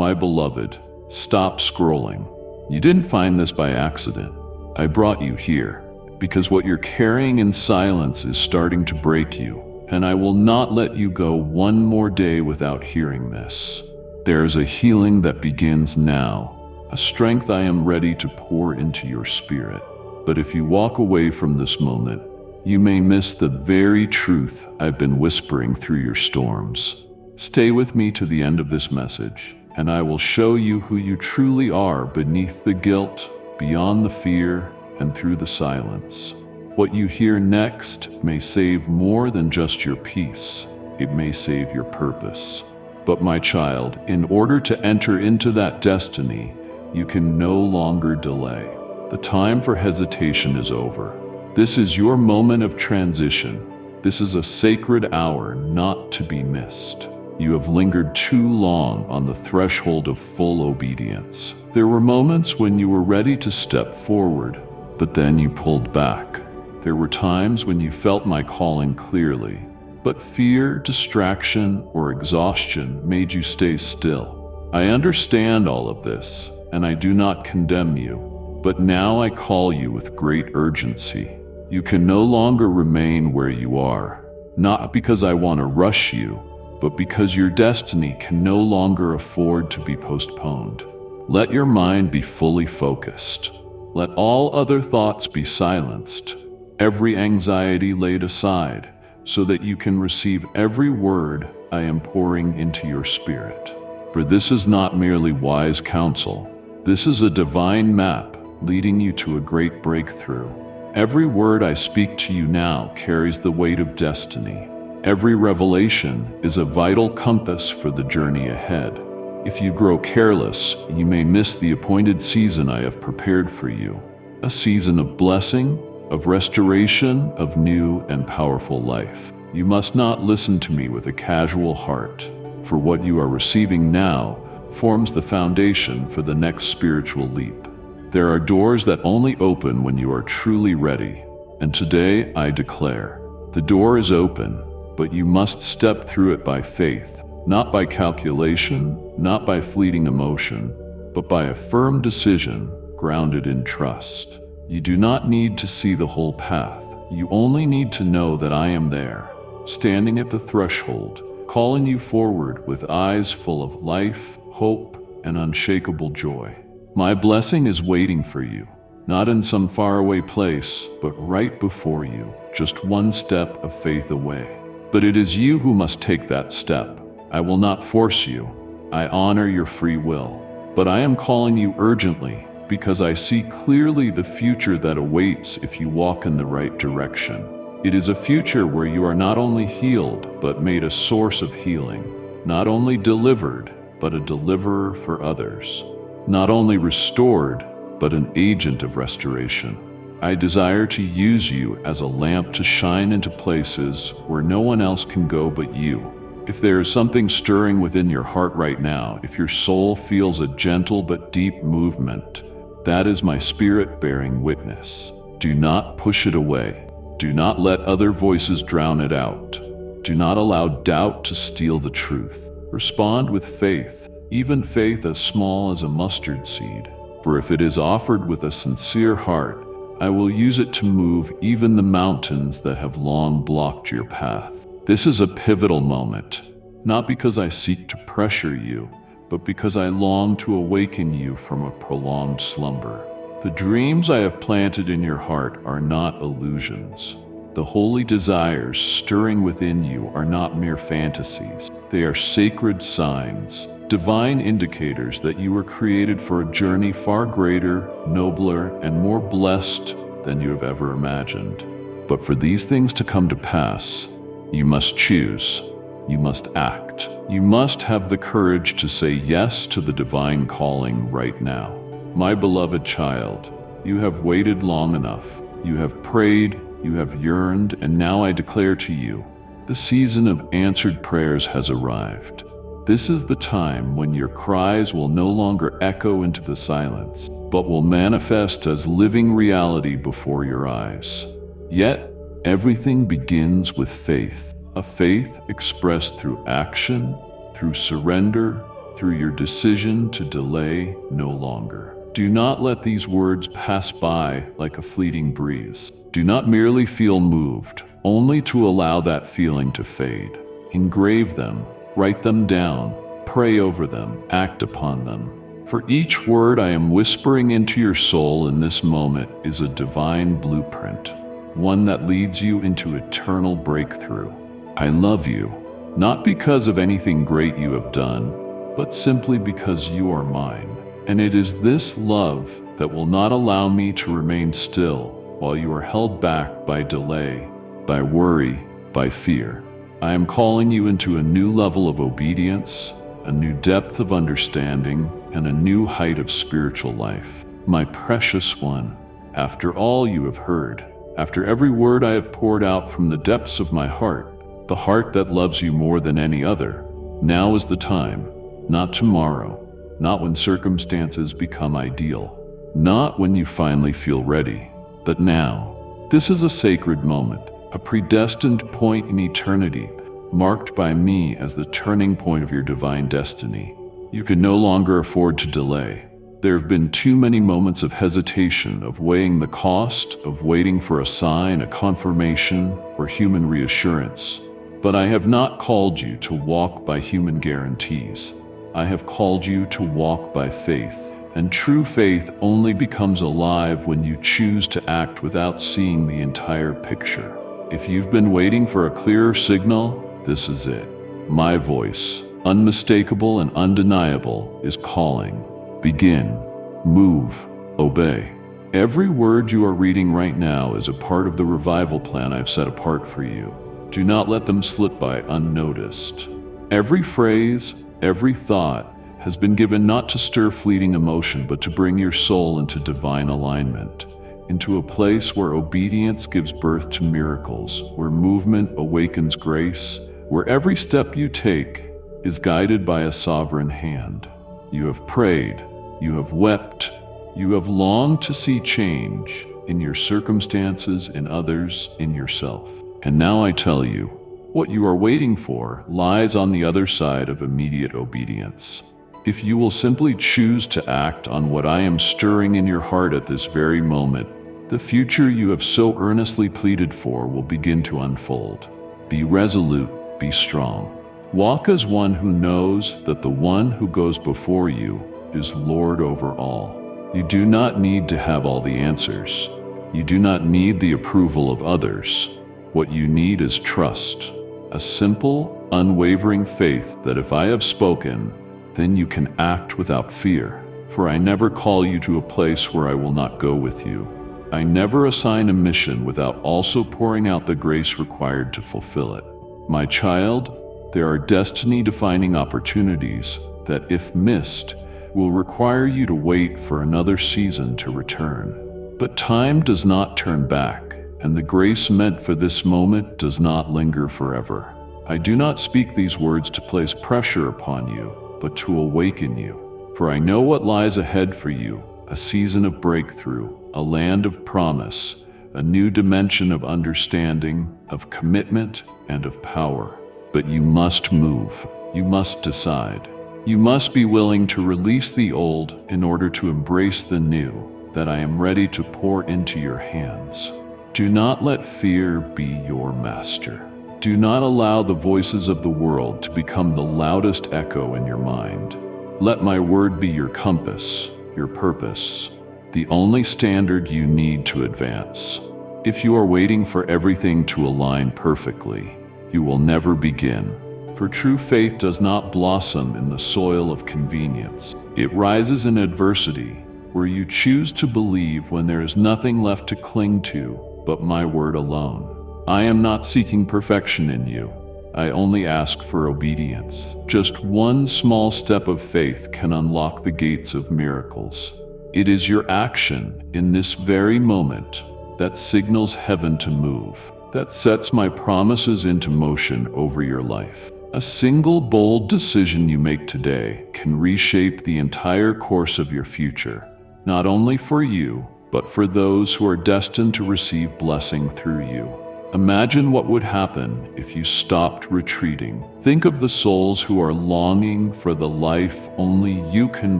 My beloved, stop scrolling. You didn't find this by accident. I brought you here because what you're carrying in silence is starting to break you, and I will not let you go one more day without hearing this. There is a healing that begins now, a strength I am ready to pour into your spirit. But if you walk away from this moment, you may miss the very truth I've been whispering through your storms. Stay with me to the end of this message, and I will show you who you truly are beneath the guilt, beyond the fear, and through the silence. What you hear next may save more than just your peace. It may save your purpose. But my child, in order to enter into that destiny, you can no longer delay. The time for hesitation is over. This is your moment of transition. This is a sacred hour not to be missed. You have lingered too long on the threshold of full obedience. There were moments when you were ready to step forward, but then you pulled back. There were times when you felt my calling clearly, but fear, distraction, or exhaustion made you stay still. I understand all of this, and I do not condemn you, but now I call you with great urgency. You can no longer remain where you are, not because I want to rush you, but because your destiny can no longer afford to be postponed. Let your mind be fully focused. Let all other thoughts be silenced, every anxiety laid aside, so that you can receive every word I am pouring into your spirit. For this is not merely wise counsel. This is a divine map leading you to a great breakthrough. Every word I speak to you now carries the weight of destiny. Every revelation is a vital compass for the journey ahead. If you grow careless, you may miss the appointed season I have prepared for you. A season of blessing, of restoration, of new and powerful life. You must not listen to me with a casual heart, for what you are receiving now forms the foundation for the next spiritual leap. There are doors that only open when you are truly ready, and today I declare, the door is open, but you must step through it by faith, not by calculation, not by fleeting emotion, but by a firm decision grounded in trust. You do not need to see the whole path. You only need to know that I am there, standing at the threshold, calling you forward with eyes full of life, hope, and unshakable joy. My blessing is waiting for you, not in some faraway place, but right before you, just one step of faith away. But it is you who must take that step. I will not force you. I honor your free will. But I am calling you urgently because I see clearly the future that awaits if you walk in the right direction. It is a future where you are not only healed, but made a source of healing, not only delivered, but a deliverer for others. Not only restored, but an agent of restoration. I desire to use you as a lamp to shine into places where no one else can go but you. If there is something stirring within your heart right now, if your soul feels a gentle but deep movement, that is my spirit bearing witness. Do not push it away. Do not let other voices drown it out. Do not allow doubt to steal the truth. Respond with faith, even faith as small as a mustard seed. For if it is offered with a sincere heart, I will use it to move even the mountains that have long blocked your path. This is a pivotal moment, not because I seek to pressure you, but because I long to awaken you from a prolonged slumber. The dreams I have planted in your heart are not illusions. The holy desires stirring within you are not mere fantasies. They are sacred signs, divine indicators that you were created for a journey far greater, nobler, and more blessed than you have ever imagined. But for these things to come to pass, you must choose. You must act. You must have the courage to say yes to the divine calling right now. My beloved child, you have waited long enough. You have prayed, you have yearned, and now I declare to you, the season of answered prayers has arrived. This is the time when your cries will no longer echo into the silence, but will manifest as living reality before your eyes. Yet, everything begins with faith, a faith expressed through action, through surrender, through your decision to delay no longer. Do not let these words pass by like a fleeting breeze. Do not merely feel moved, only to allow that feeling to fade. Engrave them, write them down, pray over them, act upon them. For each word I am whispering into your soul in this moment is a divine blueprint, one that leads you into eternal breakthrough. I love you, not because of anything great you have done, but simply because you are mine. And it is this love that will not allow me to remain still while you are held back by delay, by worry, by fear. I am calling you into a new level of obedience, a new depth of understanding, and a new height of spiritual life. My precious one, after all you have heard, after every word I have poured out from the depths of my heart, the heart that loves you more than any other, now is the time, not tomorrow, not when circumstances become ideal, not when you finally feel ready, but now. This is a sacred moment, a predestined point in eternity, marked by me as the turning point of your divine destiny. You can no longer afford to delay. There have been too many moments of hesitation, of weighing the cost, of waiting for a sign, a confirmation, or human reassurance. But I have not called you to walk by human guarantees. I have called you to walk by faith. And true faith only becomes alive when you choose to act without seeing the entire picture. If you've been waiting for a clearer signal, this is it. My voice, unmistakable and undeniable, is calling. Begin, move, obey. Every word you are reading right now is a part of the revival plan I've set apart for you. Do not let them slip by unnoticed. Every phrase, every thought has been given not to stir fleeting emotion, but to bring your soul into divine alignment, into a place where obedience gives birth to miracles, where movement awakens grace, where every step you take is guided by a sovereign hand. You have prayed, you have wept, you have longed to see change in your circumstances, in others, in yourself. And now I tell you, what you are waiting for lies on the other side of immediate obedience. If you will simply choose to act on what I am stirring in your heart at this very moment, the future you have so earnestly pleaded for will begin to unfold. Be resolute, be strong. Walk as one who knows that the one who goes before you is Lord over all. You do not need to have all the answers. You do not need the approval of others. What you need is trust, a simple, unwavering faith that if I have spoken, then you can act without fear. For I never call you to a place where I will not go with you. I never assign a mission without also pouring out the grace required to fulfill it. My child, there are destiny-defining opportunities that, if missed, will require you to wait for another season to return. But time does not turn back, and the grace meant for this moment does not linger forever. I do not speak these words to place pressure upon you, but to awaken you. For I know what lies ahead for you, a season of breakthrough, a land of promise, a new dimension of understanding, of commitment, and of power. But you must move. You must decide. You must be willing to release the old in order to embrace the new that I am ready to pour into your hands. Do not let fear be your master. Do not allow the voices of the world to become the loudest echo in your mind. Let my word be your compass, your purpose, the only standard you need to advance. If you are waiting for everything to align perfectly, you will never begin. For true faith does not blossom in the soil of convenience. It rises in adversity, where you choose to believe when there is nothing left to cling to but my word alone. I am not seeking perfection in you. I only ask for obedience. Just one small step of faith can unlock the gates of miracles. It is your action in this very moment that signals heaven to move, that sets my promises into motion over your life. A single bold decision you make today can reshape the entire course of your future, not only for you, but for those who are destined to receive blessing through you. Imagine what would happen if you stopped retreating. Think of the souls who are longing for the life only you can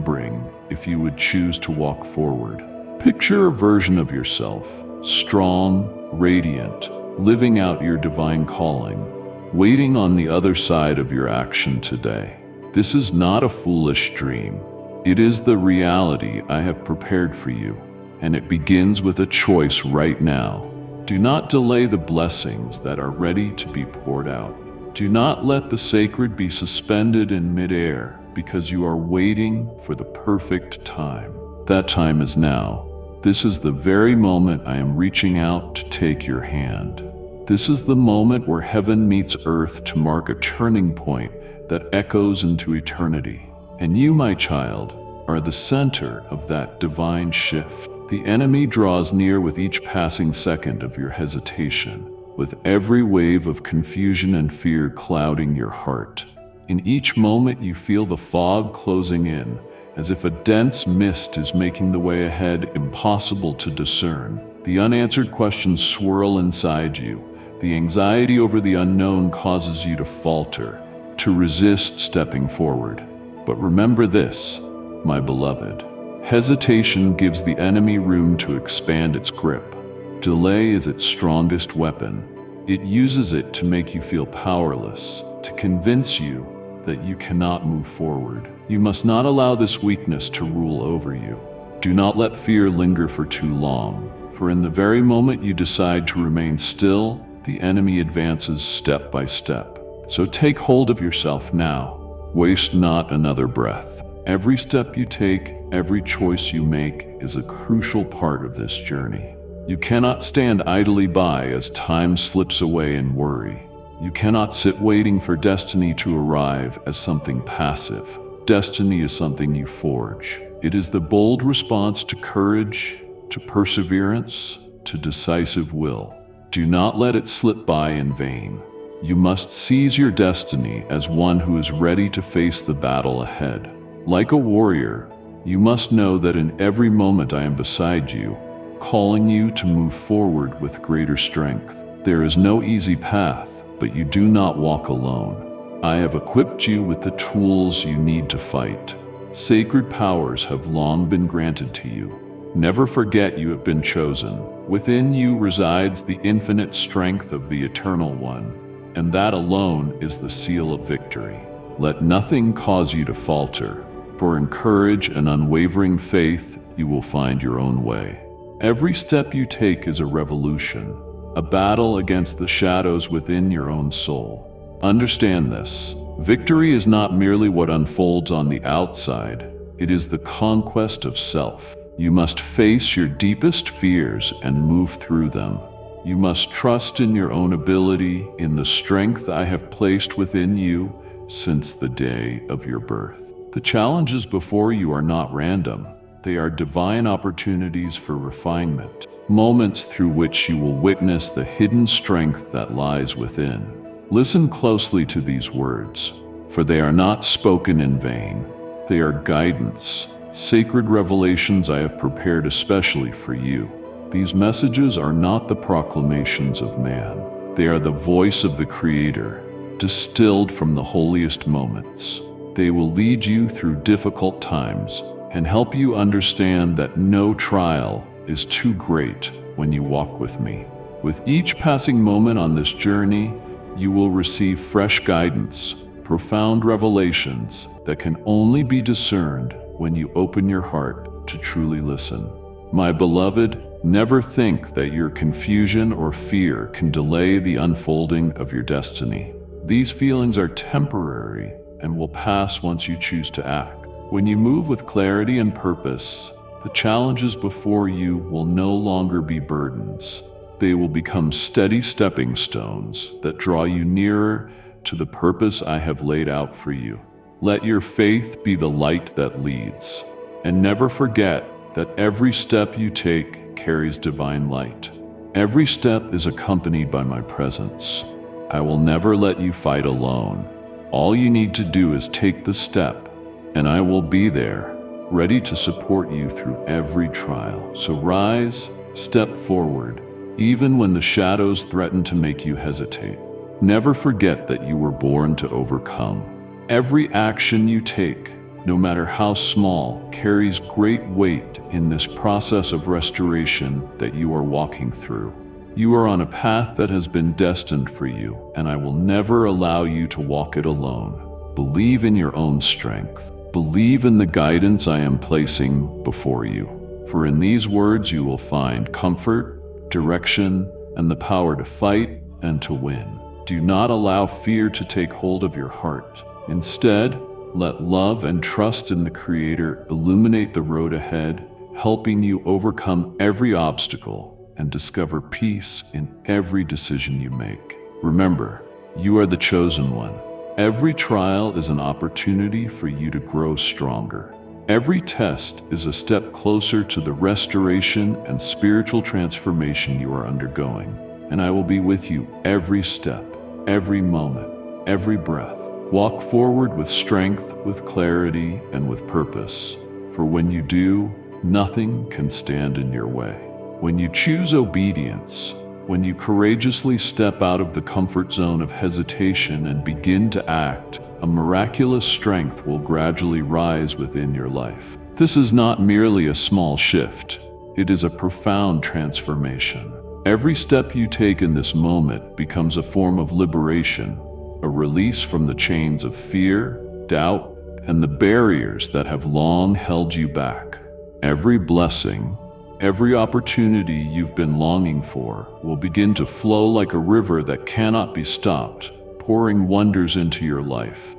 bring if you would choose to walk forward. Picture a version of yourself, strong, radiant, living out your divine calling, waiting on the other side of your action today. This is not a foolish dream. It is the reality I have prepared for you, and it begins with a choice right now. Do not delay the blessings that are ready to be poured out. Do not let the sacred be suspended in midair because you are waiting for the perfect time. That time is now. This is the very moment I am reaching out to take your hand. This is the moment where heaven meets earth to mark a turning point that echoes into eternity. And you, my child, are the center of that divine shift. The enemy draws near with each passing second of your hesitation, with every wave of confusion and fear clouding your heart. In each moment you feel the fog closing in, as if a dense mist is making the way ahead impossible to discern. The unanswered questions swirl inside you. The anxiety over the unknown causes you to falter, to resist stepping forward. But remember this, my beloved. Hesitation gives the enemy room to expand its grip. Delay is its strongest weapon. It uses it to make you feel powerless, to convince you that you cannot move forward. You must not allow this weakness to rule over you. Do not let fear linger for too long, for in the very moment you decide to remain still, the enemy advances step by step. So take hold of yourself now. Waste not another breath. Every step you take, every choice you make is a crucial part of this journey. You cannot stand idly by as time slips away in worry. You cannot sit waiting for destiny to arrive as something passive. Destiny is something you forge. It is the bold response to courage, to perseverance, to decisive will. Do not let it slip by in vain. You must seize your destiny as one who is ready to face the battle ahead. Like a warrior, you must know that in every moment I am beside you, calling you to move forward with greater strength. There is no easy path, but you do not walk alone. I have equipped you with the tools you need to fight. Sacred powers have long been granted to you. Never forget you have been chosen. Within you resides the infinite strength of the Eternal One, and that alone is the seal of victory. Let nothing cause you to falter. For in courage and unwavering faith, you will find your own way. Every step you take is a revolution, a battle against the shadows within your own soul. Understand this. Victory is not merely what unfolds on the outside. It is the conquest of self. You must face your deepest fears and move through them. You must trust in your own ability, in the strength I have placed within you since the day of your birth. The challenges before you are not random. They are divine opportunities for refinement, moments through which you will witness the hidden strength that lies within. Listen closely to these words, for they are not spoken in vain. They are guidance, sacred revelations I have prepared especially for you. These messages are not the proclamations of man. They are the voice of the Creator, distilled from the holiest moments. They will lead you through difficult times and help you understand that no trial is too great when you walk with me. With each passing moment on this journey, you will receive fresh guidance, profound revelations that can only be discerned when you open your heart to truly listen. My beloved, never think that your confusion or fear can delay the unfolding of your destiny. These feelings are temporary and will pass once you choose to act. When you move with clarity and purpose, the challenges before you will no longer be burdens. They will become steady stepping stones that draw you nearer to the purpose I have laid out for you. Let your faith be the light that leads, and never forget that every step you take carries divine light. Every step is accompanied by my presence. I will never let you fight alone. All you need to do is take the step, and I will be there, ready to support you through every trial. So rise, step forward, even when the shadows threaten to make you hesitate. Never forget that you were born to overcome. Every action you take, no matter how small, carries great weight in this process of restoration that you are walking through. You are on a path that has been destined for you, and I will never allow you to walk it alone. Believe in your own strength. Believe in the guidance I am placing before you. For in these words you will find comfort, direction, and the power to fight and to win. Do not allow fear to take hold of your heart. Instead, let love and trust in the Creator illuminate the road ahead, helping you overcome every obstacle and discover peace in every decision you make. Remember, you are the chosen one. Every trial is an opportunity for you to grow stronger. Every test is a step closer to the restoration and spiritual transformation you are undergoing. And I will be with you every step, every moment, every breath. Walk forward with strength, with clarity, and with purpose. For when you do, nothing can stand in your way. When you choose obedience, when you courageously step out of the comfort zone of hesitation and begin to act, a miraculous strength will gradually rise within your life. This is not merely a small shift, it is a profound transformation. Every step you take in this moment becomes a form of liberation, a release from the chains of fear, doubt, and the barriers that have long held you back. Every blessing, every opportunity you've been longing for will begin to flow like a river that cannot be stopped, pouring wonders into your life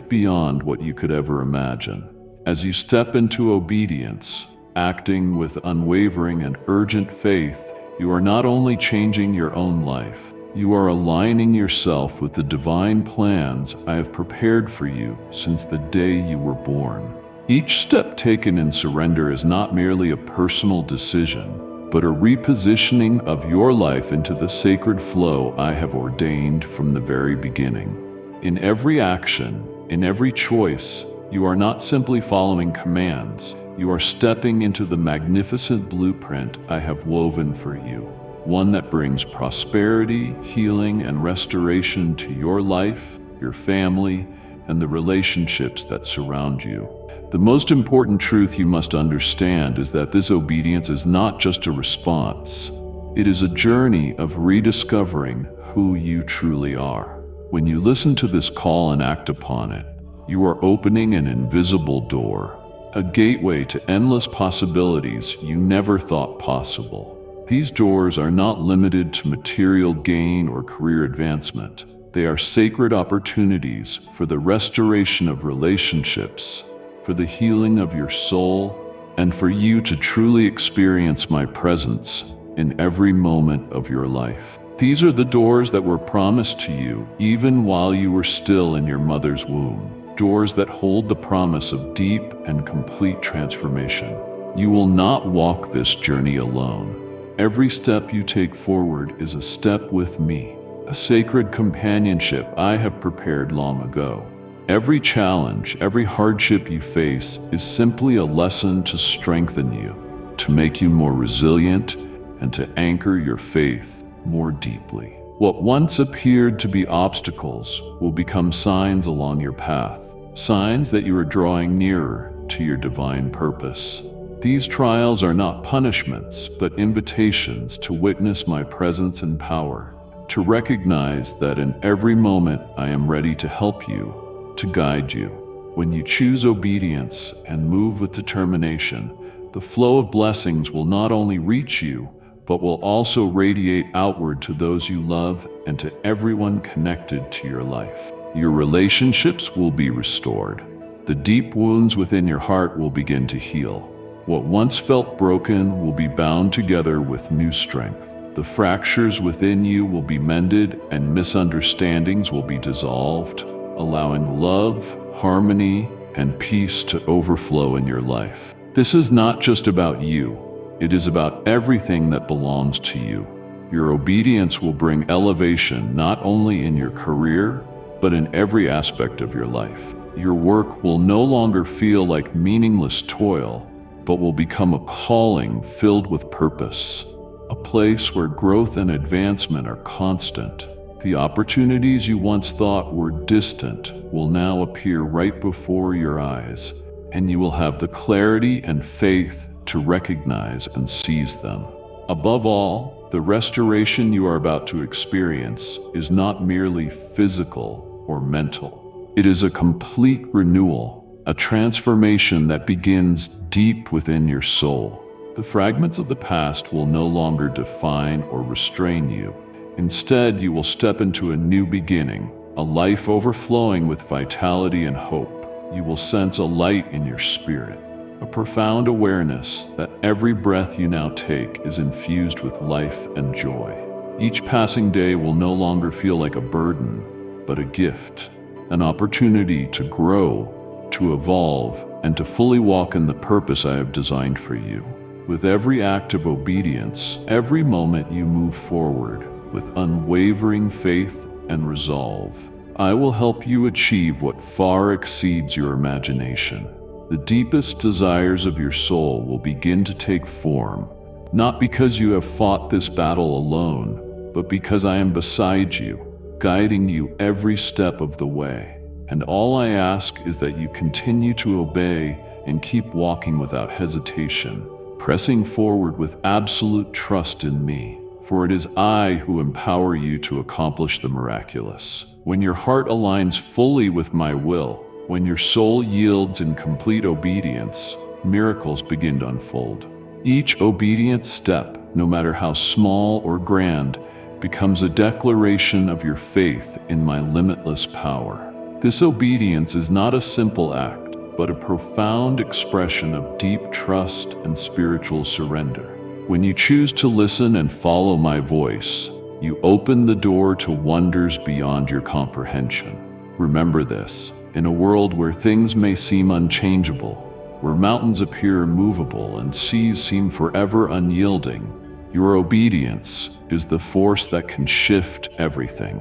beyond what you could ever imagine. As you step into obedience, acting with unwavering and urgent faith, you are not only changing your own life, you are aligning yourself with the divine plans I have prepared for you since the day you were born. Each step taken in surrender is not merely a personal decision, but a repositioning of your life into the sacred flow I have ordained from the very beginning. In every action, in every choice, you are not simply following commands, you are stepping into the magnificent blueprint I have woven for you, one that brings prosperity, healing, and restoration to your life, your family, and the relationships that surround you. The most important truth you must understand is that this obedience is not just a response. It is a journey of rediscovering who you truly are. When you listen to this call and act upon it, you are opening an invisible door, a gateway to endless possibilities you never thought possible. These doors are not limited to material gain or career advancement. They are sacred opportunities for the restoration of relationships, for the healing of your soul, and for you to truly experience my presence in every moment of your life. These are the doors that were promised to you even while you were still in your mother's womb, doors that hold the promise of deep and complete transformation. You will not walk this journey alone. Every step you take forward is a step with me, a sacred companionship I have prepared long ago. Every challenge, every hardship you face is simply a lesson to strengthen you, to make you more resilient, and to anchor your faith more deeply. What once appeared to be obstacles will become signs along your path, signs that you are drawing nearer to your divine purpose. These trials are not punishments, but invitations to witness my presence and power, to recognize that in every moment I am ready to help you, to guide you. When you choose obedience and move with determination, the flow of blessings will not only reach you, but will also radiate outward to those you love and to everyone connected to your life. Your relationships will be restored. The deep wounds within your heart will begin to heal. What once felt broken will be bound together with new strength. The fractures within you will be mended and misunderstandings will be dissolved, allowing love, harmony, and peace to overflow in your life. This is not just about you. It is about everything that belongs to you. Your obedience will bring elevation not only in your career, but in every aspect of your life. Your work will no longer feel like meaningless toil, but will become a calling filled with purpose. a place where growth and advancement are constant. The opportunities you once thought were distant will now appear right before your eyes, and you will have the clarity and faith to recognize and seize them. Above all, the restoration you are about to experience is not merely physical or mental. It is a complete renewal, a transformation that begins deep within your soul. The fragments of the past will no longer define or restrain you. Instead, you will step into a new beginning, a life overflowing with vitality and hope. You will sense a light in your spirit, a profound awareness that every breath you now take is infused with life and joy. Each passing day will no longer feel like a burden, but a gift, an opportunity to grow, to evolve, and to fully walk in the purpose I have designed for you. With every act of obedience, every moment you move forward with unwavering faith and resolve, I will help you achieve what far exceeds your imagination. The deepest desires of your soul will begin to take form, not because you have fought this battle alone, but because I am beside you, guiding you every step of the way. And all I ask is that you continue to obey and keep walking without hesitation, pressing forward with absolute trust in me, for it is I who empower you to accomplish the miraculous. When your heart aligns fully with my will, when your soul yields in complete obedience, miracles begin to unfold. Each obedient step, no matter how small or grand, becomes a declaration of your faith in my limitless power. This obedience is not a simple act, but a profound expression of deep trust and spiritual surrender. When you choose to listen and follow my voice, you open the door to wonders beyond your comprehension. Remember this, in a world where things may seem unchangeable, where mountains appear immovable and seas seem forever unyielding, your obedience is the force that can shift everything.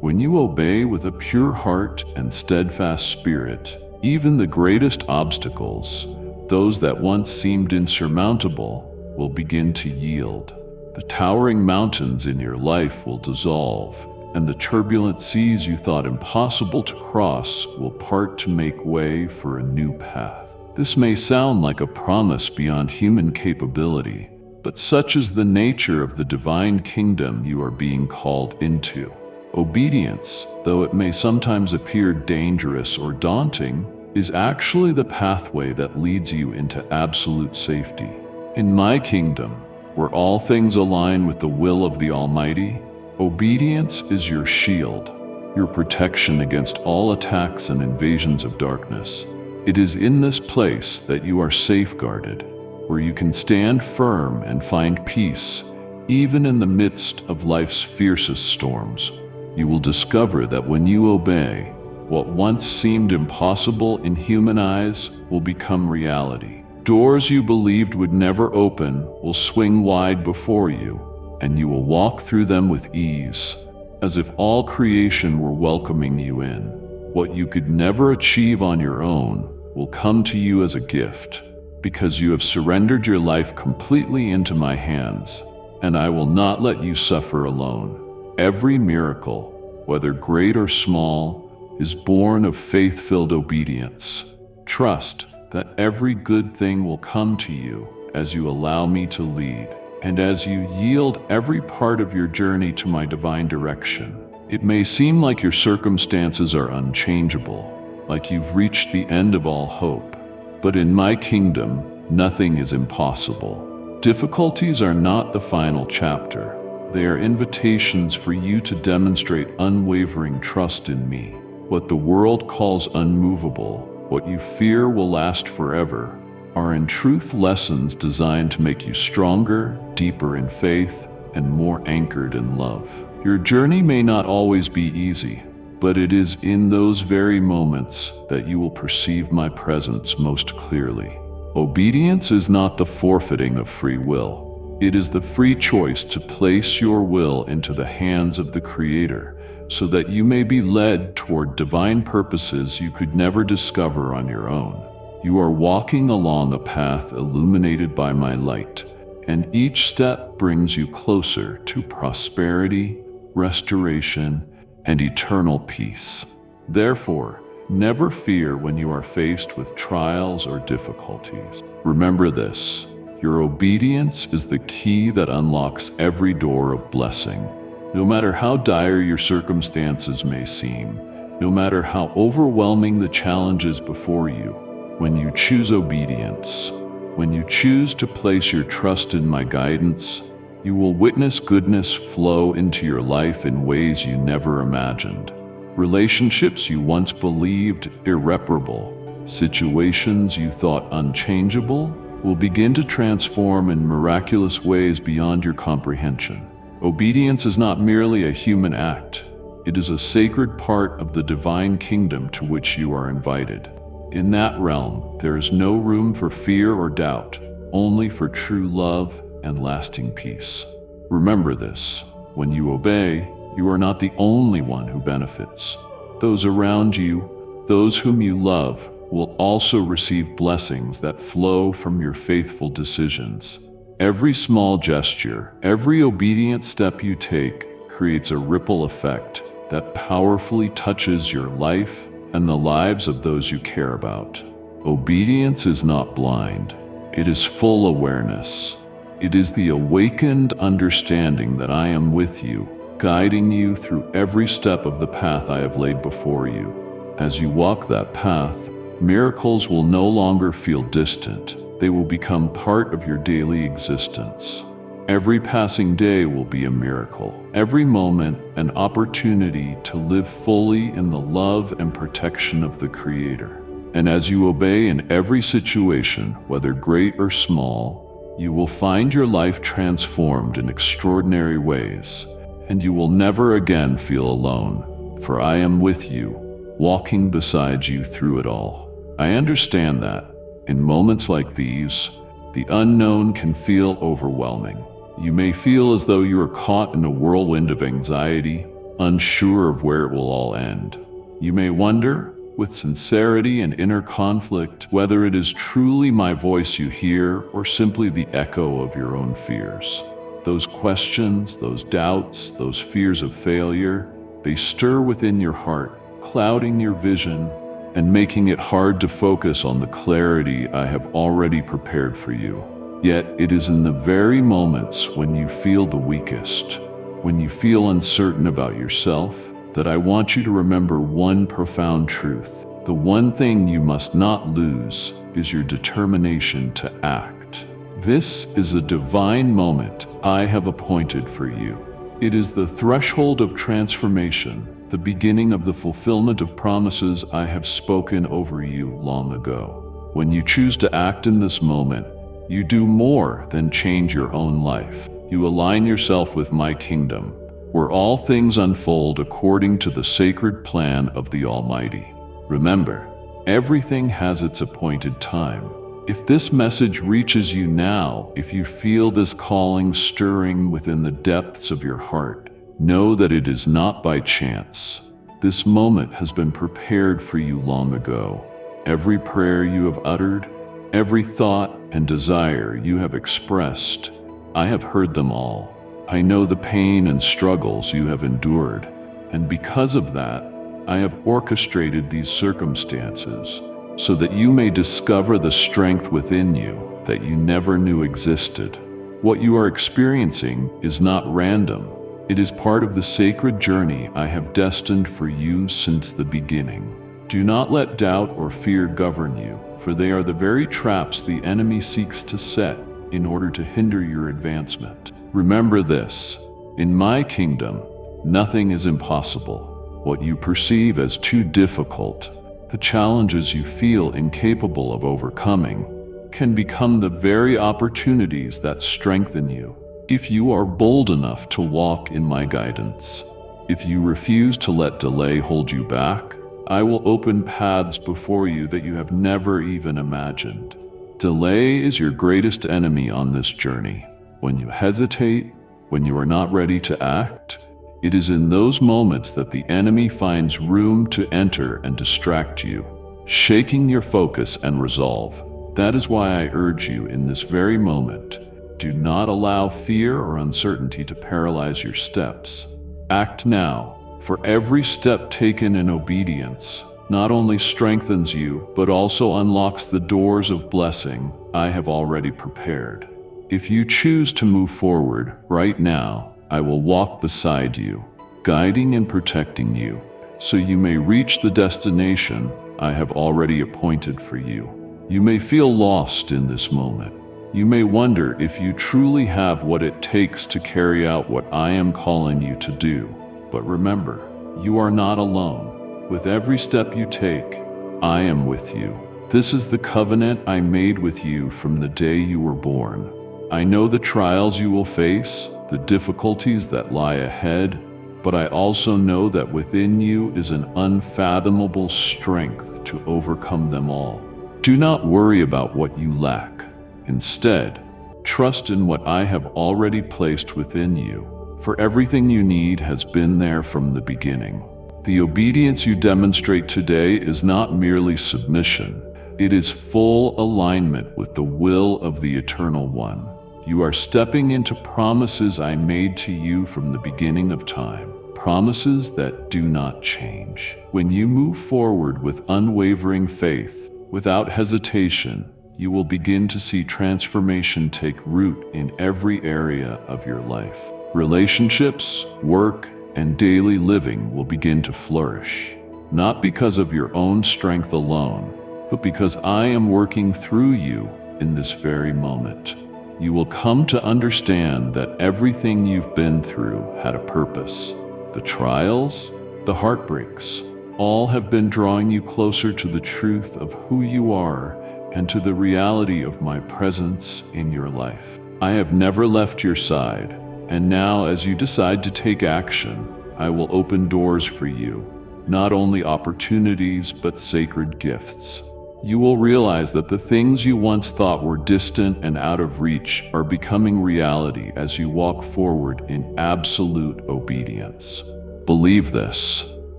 When you obey with a pure heart and steadfast spirit, even the greatest obstacles, those that once seemed insurmountable, will begin to yield. The towering mountains in your life will dissolve, and the turbulent seas you thought impossible to cross will part to make way for a new path. This may sound like a promise beyond human capability, but such is the nature of the divine kingdom you are being called into. Obedience, though it may sometimes appear dangerous or daunting, is actually the pathway that leads you into absolute safety. In my kingdom, where all things align with the will of the Almighty, obedience is your shield, your protection against all attacks and invasions of darkness. It is in this place that you are safeguarded, where you can stand firm and find peace, even in the midst of life's fiercest storms. You will discover that when you obey, what once seemed impossible in human eyes will become reality. Doors you believed would never open will swing wide before you, and you will walk through them with ease, as if all creation were welcoming you in. What you could never achieve on your own will come to you as a gift, because you have surrendered your life completely into my hands, and I will not let you suffer alone. Every miracle, whether great or small, is born of faith-filled obedience. Trust that every good thing will come to you as you allow me to lead, and as you yield every part of your journey to my divine direction. It may seem like your circumstances are unchangeable, like you've reached the end of all hope, but in my kingdom, nothing is impossible. Difficulties are not the final chapter. They are invitations for you to demonstrate unwavering trust in me. What the world calls unmovable, what you fear will last forever, are in truth lessons designed to make you stronger, deeper in faith, and more anchored in love. Your journey may not always be easy, but it is in those very moments that you will perceive my presence most clearly. Obedience is not the forfeiting of free will. It is the free choice to place your will into the hands of the Creator, so that you may be led toward divine purposes you could never discover on your own. You are walking along a path illuminated by my light, and each step brings you closer to prosperity, restoration, and eternal peace. Therefore, never fear when you are faced with trials or difficulties. Remember this: your obedience is the key that unlocks every door of blessing. No matter how dire your circumstances may seem, no matter how overwhelming the challenges before you, when you choose obedience, when you choose to place your trust in my guidance, you will witness goodness flow into your life in ways you never imagined. Relationships you once believed irreparable, situations you thought unchangeable, will begin to transform in miraculous ways beyond your comprehension. Obedience is not merely a human act. It is a sacred part of the divine kingdom to which you are invited. In that realm, there is no room for fear or doubt, only for true love and lasting peace. Remember this: when you obey, you are not the only one who benefits. Those around you, those whom you love, will also receive blessings that flow from your faithful decisions. Every small gesture, every obedient step you take creates a ripple effect that powerfully touches your life and the lives of those you care about. Obedience is not blind. It is full awareness. It is the awakened understanding that I am with you, guiding you through every step of the path I have laid before you. As you walk that path, miracles will no longer feel distant. They will become part of your daily existence. Every passing day will be a miracle. Every moment an opportunity to live fully in the love and protection of the Creator. And as you obey in every situation, whether great or small, you will find your life transformed in extraordinary ways, and you will never again feel alone, for I am with you, walking beside you through it all. I understand that in moments like these, the unknown can feel overwhelming. You may feel as though you are caught in a whirlwind of anxiety, unsure of where it will all end. You may wonder, with sincerity and inner conflict, whether it is truly my voice you hear or simply the echo of your own fears. Those questions, those doubts, those fears of failure, they stir within your heart, clouding your vision and making it hard to focus on the clarity I have already prepared for you. Yet it is in the very moments when you feel the weakest, when you feel uncertain about yourself, that I want you to remember one profound truth. The one thing you must not lose is your determination to act. This is a divine moment I have appointed for you. It is the threshold of transformation, the beginning of the fulfillment of promises I have spoken over you long ago. When you choose to act in this moment, you do more than change your own life. You align yourself with my kingdom, where all things unfold according to the sacred plan of the Almighty. Remember, everything has its appointed time. If this message reaches you now, if you feel this calling stirring within the depths of your heart, know that it is not by chance. This moment has been prepared for you long ago. Every prayer you have uttered, every thought and desire you have expressed, I have heard them all. I know the pain and struggles you have endured, and because of that, I have orchestrated these circumstances so that you may discover the strength within you that you never knew existed. What you are experiencing is not random. It is part of the sacred journey I have destined for you since the beginning. Do not let doubt or fear govern you, for they are the very traps the enemy seeks to set in order to hinder your advancement. Remember this: in my kingdom, nothing is impossible. What you perceive as too difficult, the challenges you feel incapable of overcoming, can become the very opportunities that strengthen you. If you are bold enough to walk in my guidance, if you refuse to let delay hold you back, I will open paths before you that you have never even imagined. Delay is your greatest enemy on this journey. When you hesitate, when you are not ready to act, it is in those moments that the enemy finds room to enter and distract you, shaking your focus and resolve. That is why I urge you in this very moment, Do not allow fear or uncertainty to paralyze your steps. Act now, for every step taken in obedience not only strengthens you, but also unlocks the doors of blessing I have already prepared. If you choose to move forward right now, I will walk beside you, guiding and protecting you, so you may reach the destination I have already appointed for you. You may feel lost in this moment. You may wonder if you truly have what it takes to carry out what I am calling you to do. But remember, you are not alone. With every step you take, I am with you. This is the covenant I made with you from the day you were born. I know the trials you will face, the difficulties that lie ahead, but I also know that within you is an unfathomable strength to overcome them all. Do not worry about what you lack. Instead, trust in what I have already placed within you, for everything you need has been there from the beginning. The obedience you demonstrate today is not merely submission. It is full alignment with the will of the Eternal One. You are stepping into promises I made to you from the beginning of time, promises that do not change. When you move forward with unwavering faith, without hesitation, you will begin to see transformation take root in every area of your life. Relationships, work, and daily living will begin to flourish, not because of your own strength alone, but because I am working through you in this very moment. You will come to understand that everything you've been through had a purpose. The trials, the heartbreaks, all have been drawing you closer to the truth of who you are and to the reality of my presence in your life. I have never left your side. And now, as you decide to take action, I will open doors for you, not only opportunities, but sacred gifts. You will realize that the things you once thought were distant and out of reach are becoming reality as you walk forward in absolute obedience. Believe this.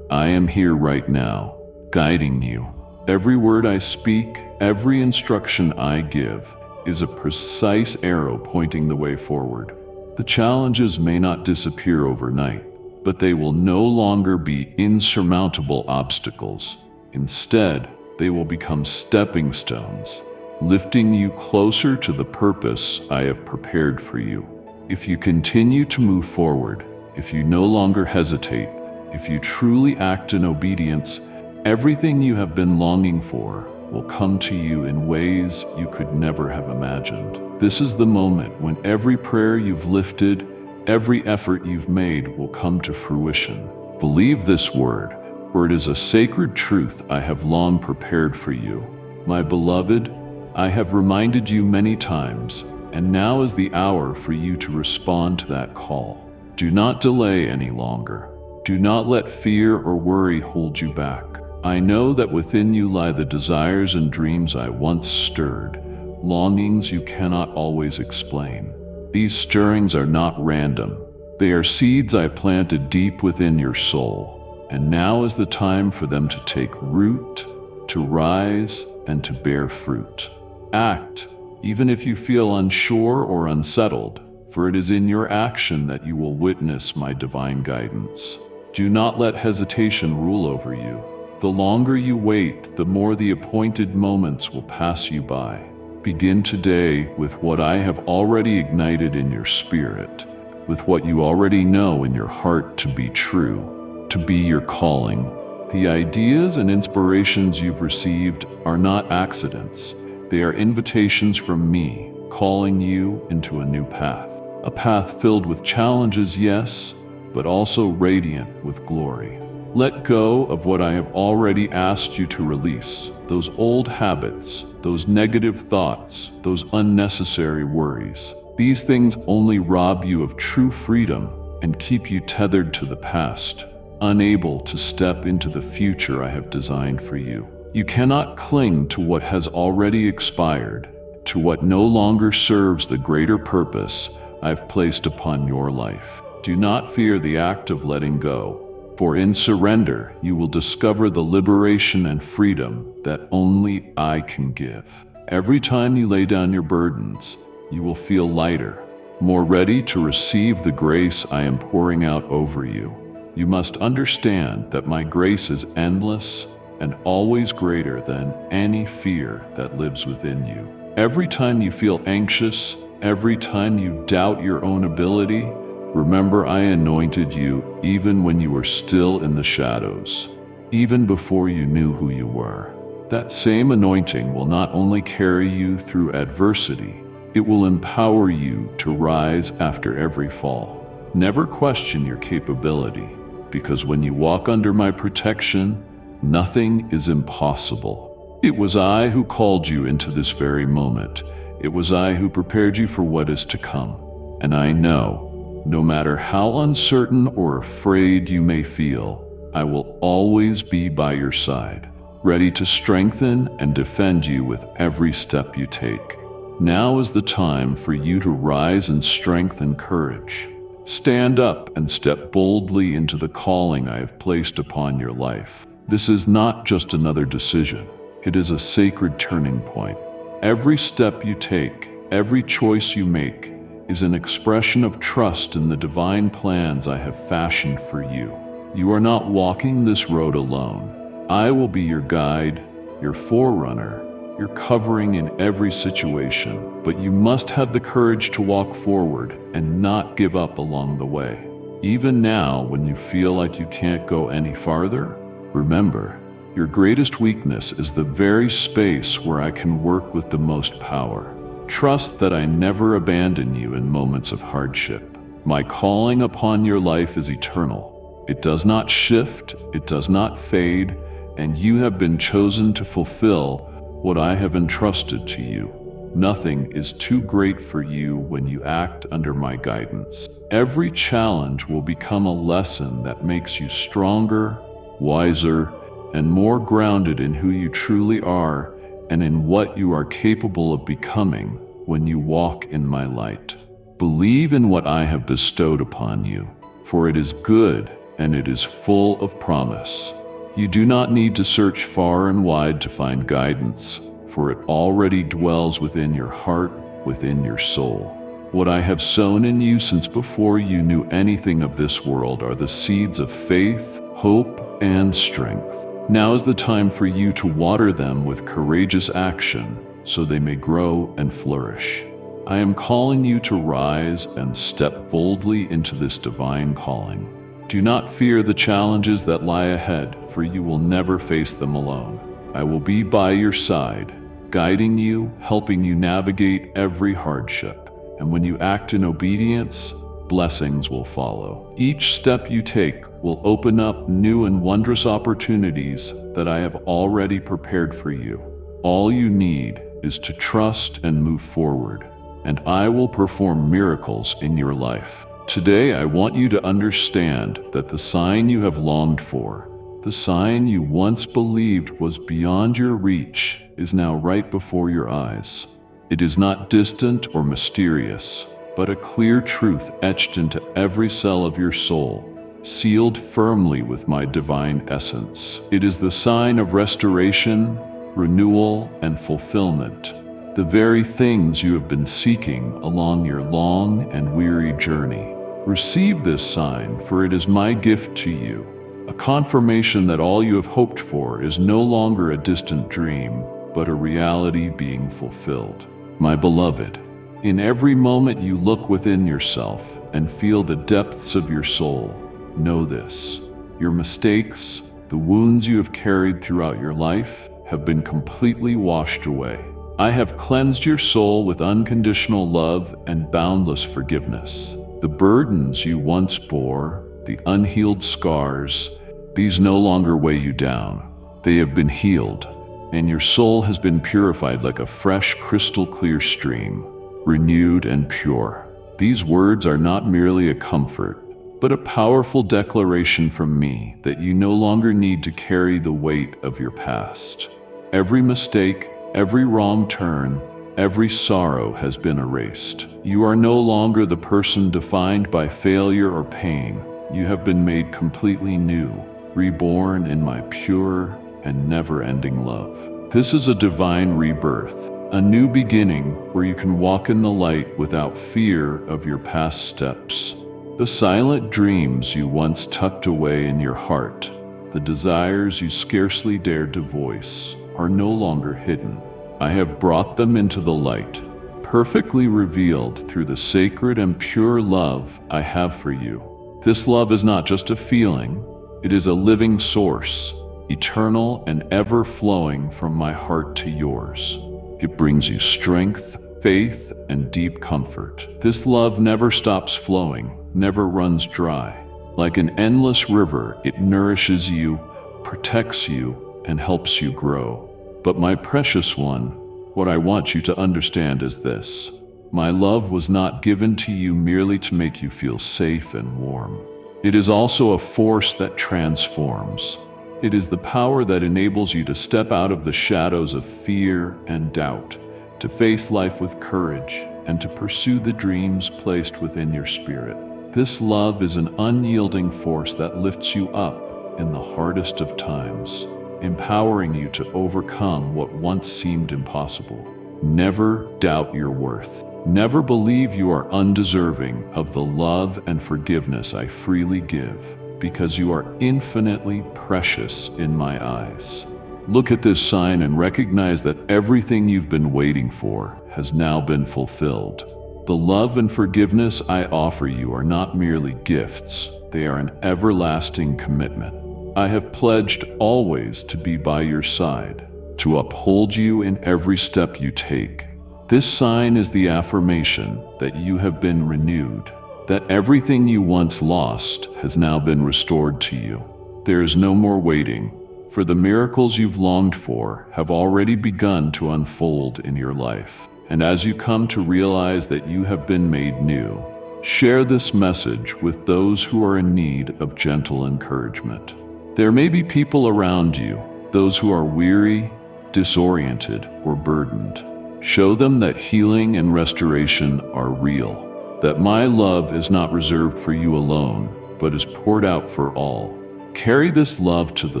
I am here right now, guiding you. Every word I speak, every instruction I give, is a precise arrow pointing the way forward. The challenges may not disappear overnight, but they will no longer be insurmountable obstacles. Instead, they will become stepping stones, lifting you closer to the purpose I have prepared for you. If you continue to move forward, if you no longer hesitate, if you truly act in obedience, everything you have been longing for will come to you in ways you could never have imagined. This is the moment when every prayer you've lifted, every effort you've made will come to fruition. Believe this word, for it is a sacred truth I have long prepared for you. My beloved, I have reminded you many times, and now is the hour for you to respond to that call. Do not delay any longer. Do not let fear or worry hold you back. I know that within you lie the desires and dreams I once stirred, longings you cannot always explain. These stirrings are not random. They are seeds I planted deep within your soul, and now is the time for them to take root, to rise, and to bear fruit. Act, even if you feel unsure or unsettled, for it is in your action that you will witness my divine guidance. Do not let hesitation rule over you. The longer you wait, the more the appointed moments will pass you by. Begin today with what I have already ignited in your spirit, with what you already know in your heart to be true, to be your calling. The ideas and inspirations you've received are not accidents. They are invitations from me, calling you into a new path. A path filled with challenges, yes, but also radiant with glory. Let go of what I have already asked you to release, those old habits, those negative thoughts, those unnecessary worries. These things only rob you of true freedom and keep you tethered to the past, unable to step into the future I have designed for you. You cannot cling to what has already expired, to what no longer serves the greater purpose I've placed upon your life. Do not fear the act of letting go, for in surrender you will discover the liberation and freedom that only I can give. Every time you lay down your burdens, you will feel lighter, more ready to receive the grace I am pouring out over you. You must understand that my grace is endless and always greater than any fear that lives within you. Every time you feel anxious, every time you doubt your own ability, remember I anointed you even when you were still in the shadows, even before you knew who you were. That same anointing will not only carry you through adversity, it will empower you to rise after every fall. Never question your capability, because when you walk under my protection, nothing is impossible. It was I who called you into this very moment. It was I who prepared you for what is to come. And I know, no matter how uncertain or afraid you may feel, I will always be by your side, ready to strengthen and defend you with every step you take. Now is the time for you to rise in strength and courage. Stand up and step boldly into the calling I have placed upon your life. This is not just another decision. It is a sacred turning point. Every step you take, every choice you make, is an expression of trust in the divine plans I have fashioned for you. You are not walking this road alone. I will be your guide, your forerunner, your covering in every situation, but you must have the courage to walk forward and not give up along the way. Even now, when you feel like you can't go any farther, remember, your greatest weakness is the very space where I can work with the most power. Trust that I never abandon you in moments of hardship. My calling upon your life is eternal. It does not shift, it does not fade, and you have been chosen to fulfill what I have entrusted to you. Nothing is too great for you when you act under my guidance. Every challenge will become a lesson that makes you stronger, wiser, and more grounded in who you truly are and in what you are capable of becoming when you walk in my light. Believe in what I have bestowed upon you, for it is good and it is full of promise. You do not need to search far and wide to find guidance, for it already dwells within your heart, within your soul. What I have sown in you since before you knew anything of this world are the seeds of faith, hope, and strength. Now is the time for you to water them with courageous action, so they may grow and flourish. I am calling you to rise and step boldly into this divine calling. Do not fear the challenges that lie ahead, for you will never face them alone. I will be by your side, guiding you, helping you navigate every hardship. And when you act in obedience, blessings will follow. Each step you take will open up new and wondrous opportunities that I have already prepared for you. All you need is to trust and move forward, and I will perform miracles in your life. Today, I want you to understand that the sign you have longed for, the sign you once believed was beyond your reach, is now right before your eyes. It is not distant or mysterious, but a clear truth etched into every cell of your soul, sealed firmly with my divine essence. It is the sign of restoration, renewal, and fulfillment, the very things you have been seeking along your long and weary journey. Receive this sign, for it is my gift to you, a confirmation that all you have hoped for is no longer a distant dream, but a reality being fulfilled. My beloved, in every moment you look within yourself and feel the depths of your soul, know this: your mistakes, the wounds you have carried throughout your life, have been completely washed away. I have cleansed your soul with unconditional love and boundless forgiveness. The burdens you once bore, the unhealed scars, these no longer weigh you down. They have been healed, and your soul has been purified like a fresh, crystal-clear stream, renewed and pure. These words are not merely a comfort, but a powerful declaration from me that you no longer need to carry the weight of your past. Every mistake, every wrong turn, every sorrow has been erased. You are no longer the person defined by failure or pain. You have been made completely new, reborn in my pure and never-ending love. This is a divine rebirth, a new beginning where you can walk in the light without fear of your past steps. The silent dreams you once tucked away in your heart, the desires you scarcely dared to voice, are no longer hidden. I have brought them into the light, perfectly revealed through the sacred and pure love I have for you. This love is not just a feeling, it is a living source, eternal and ever-flowing from my heart to yours. It brings you strength, faith, and deep comfort. This love never stops flowing, never runs dry. Like an endless river, it nourishes you, protects you, and helps you grow. But my precious one, what I want you to understand is this. My love was not given to you merely to make you feel safe and warm. It is also a force that transforms. It is the power that enables you to step out of the shadows of fear and doubt, to face life with courage, and to pursue the dreams placed within your spirit. This love is an unyielding force that lifts you up in the hardest of times, empowering you to overcome what once seemed impossible. Never doubt your worth. Never believe you are undeserving of the love and forgiveness I freely give, because you are infinitely precious in my eyes. Look at this sign and recognize that everything you've been waiting for has now been fulfilled. The love and forgiveness I offer you are not merely gifts, they are an everlasting commitment. I have pledged always to be by your side, to uphold you in every step you take. This sign is the affirmation that you have been renewed, that everything you once lost has now been restored to you. There is no more waiting, for the miracles you've longed for have already begun to unfold in your life. And as you come to realize that you have been made new, share this message with those who are in need of gentle encouragement. There may be people around you, those who are weary, disoriented, or burdened. Show them that healing and restoration are real, that my love is not reserved for you alone, but is poured out for all. Carry this love to the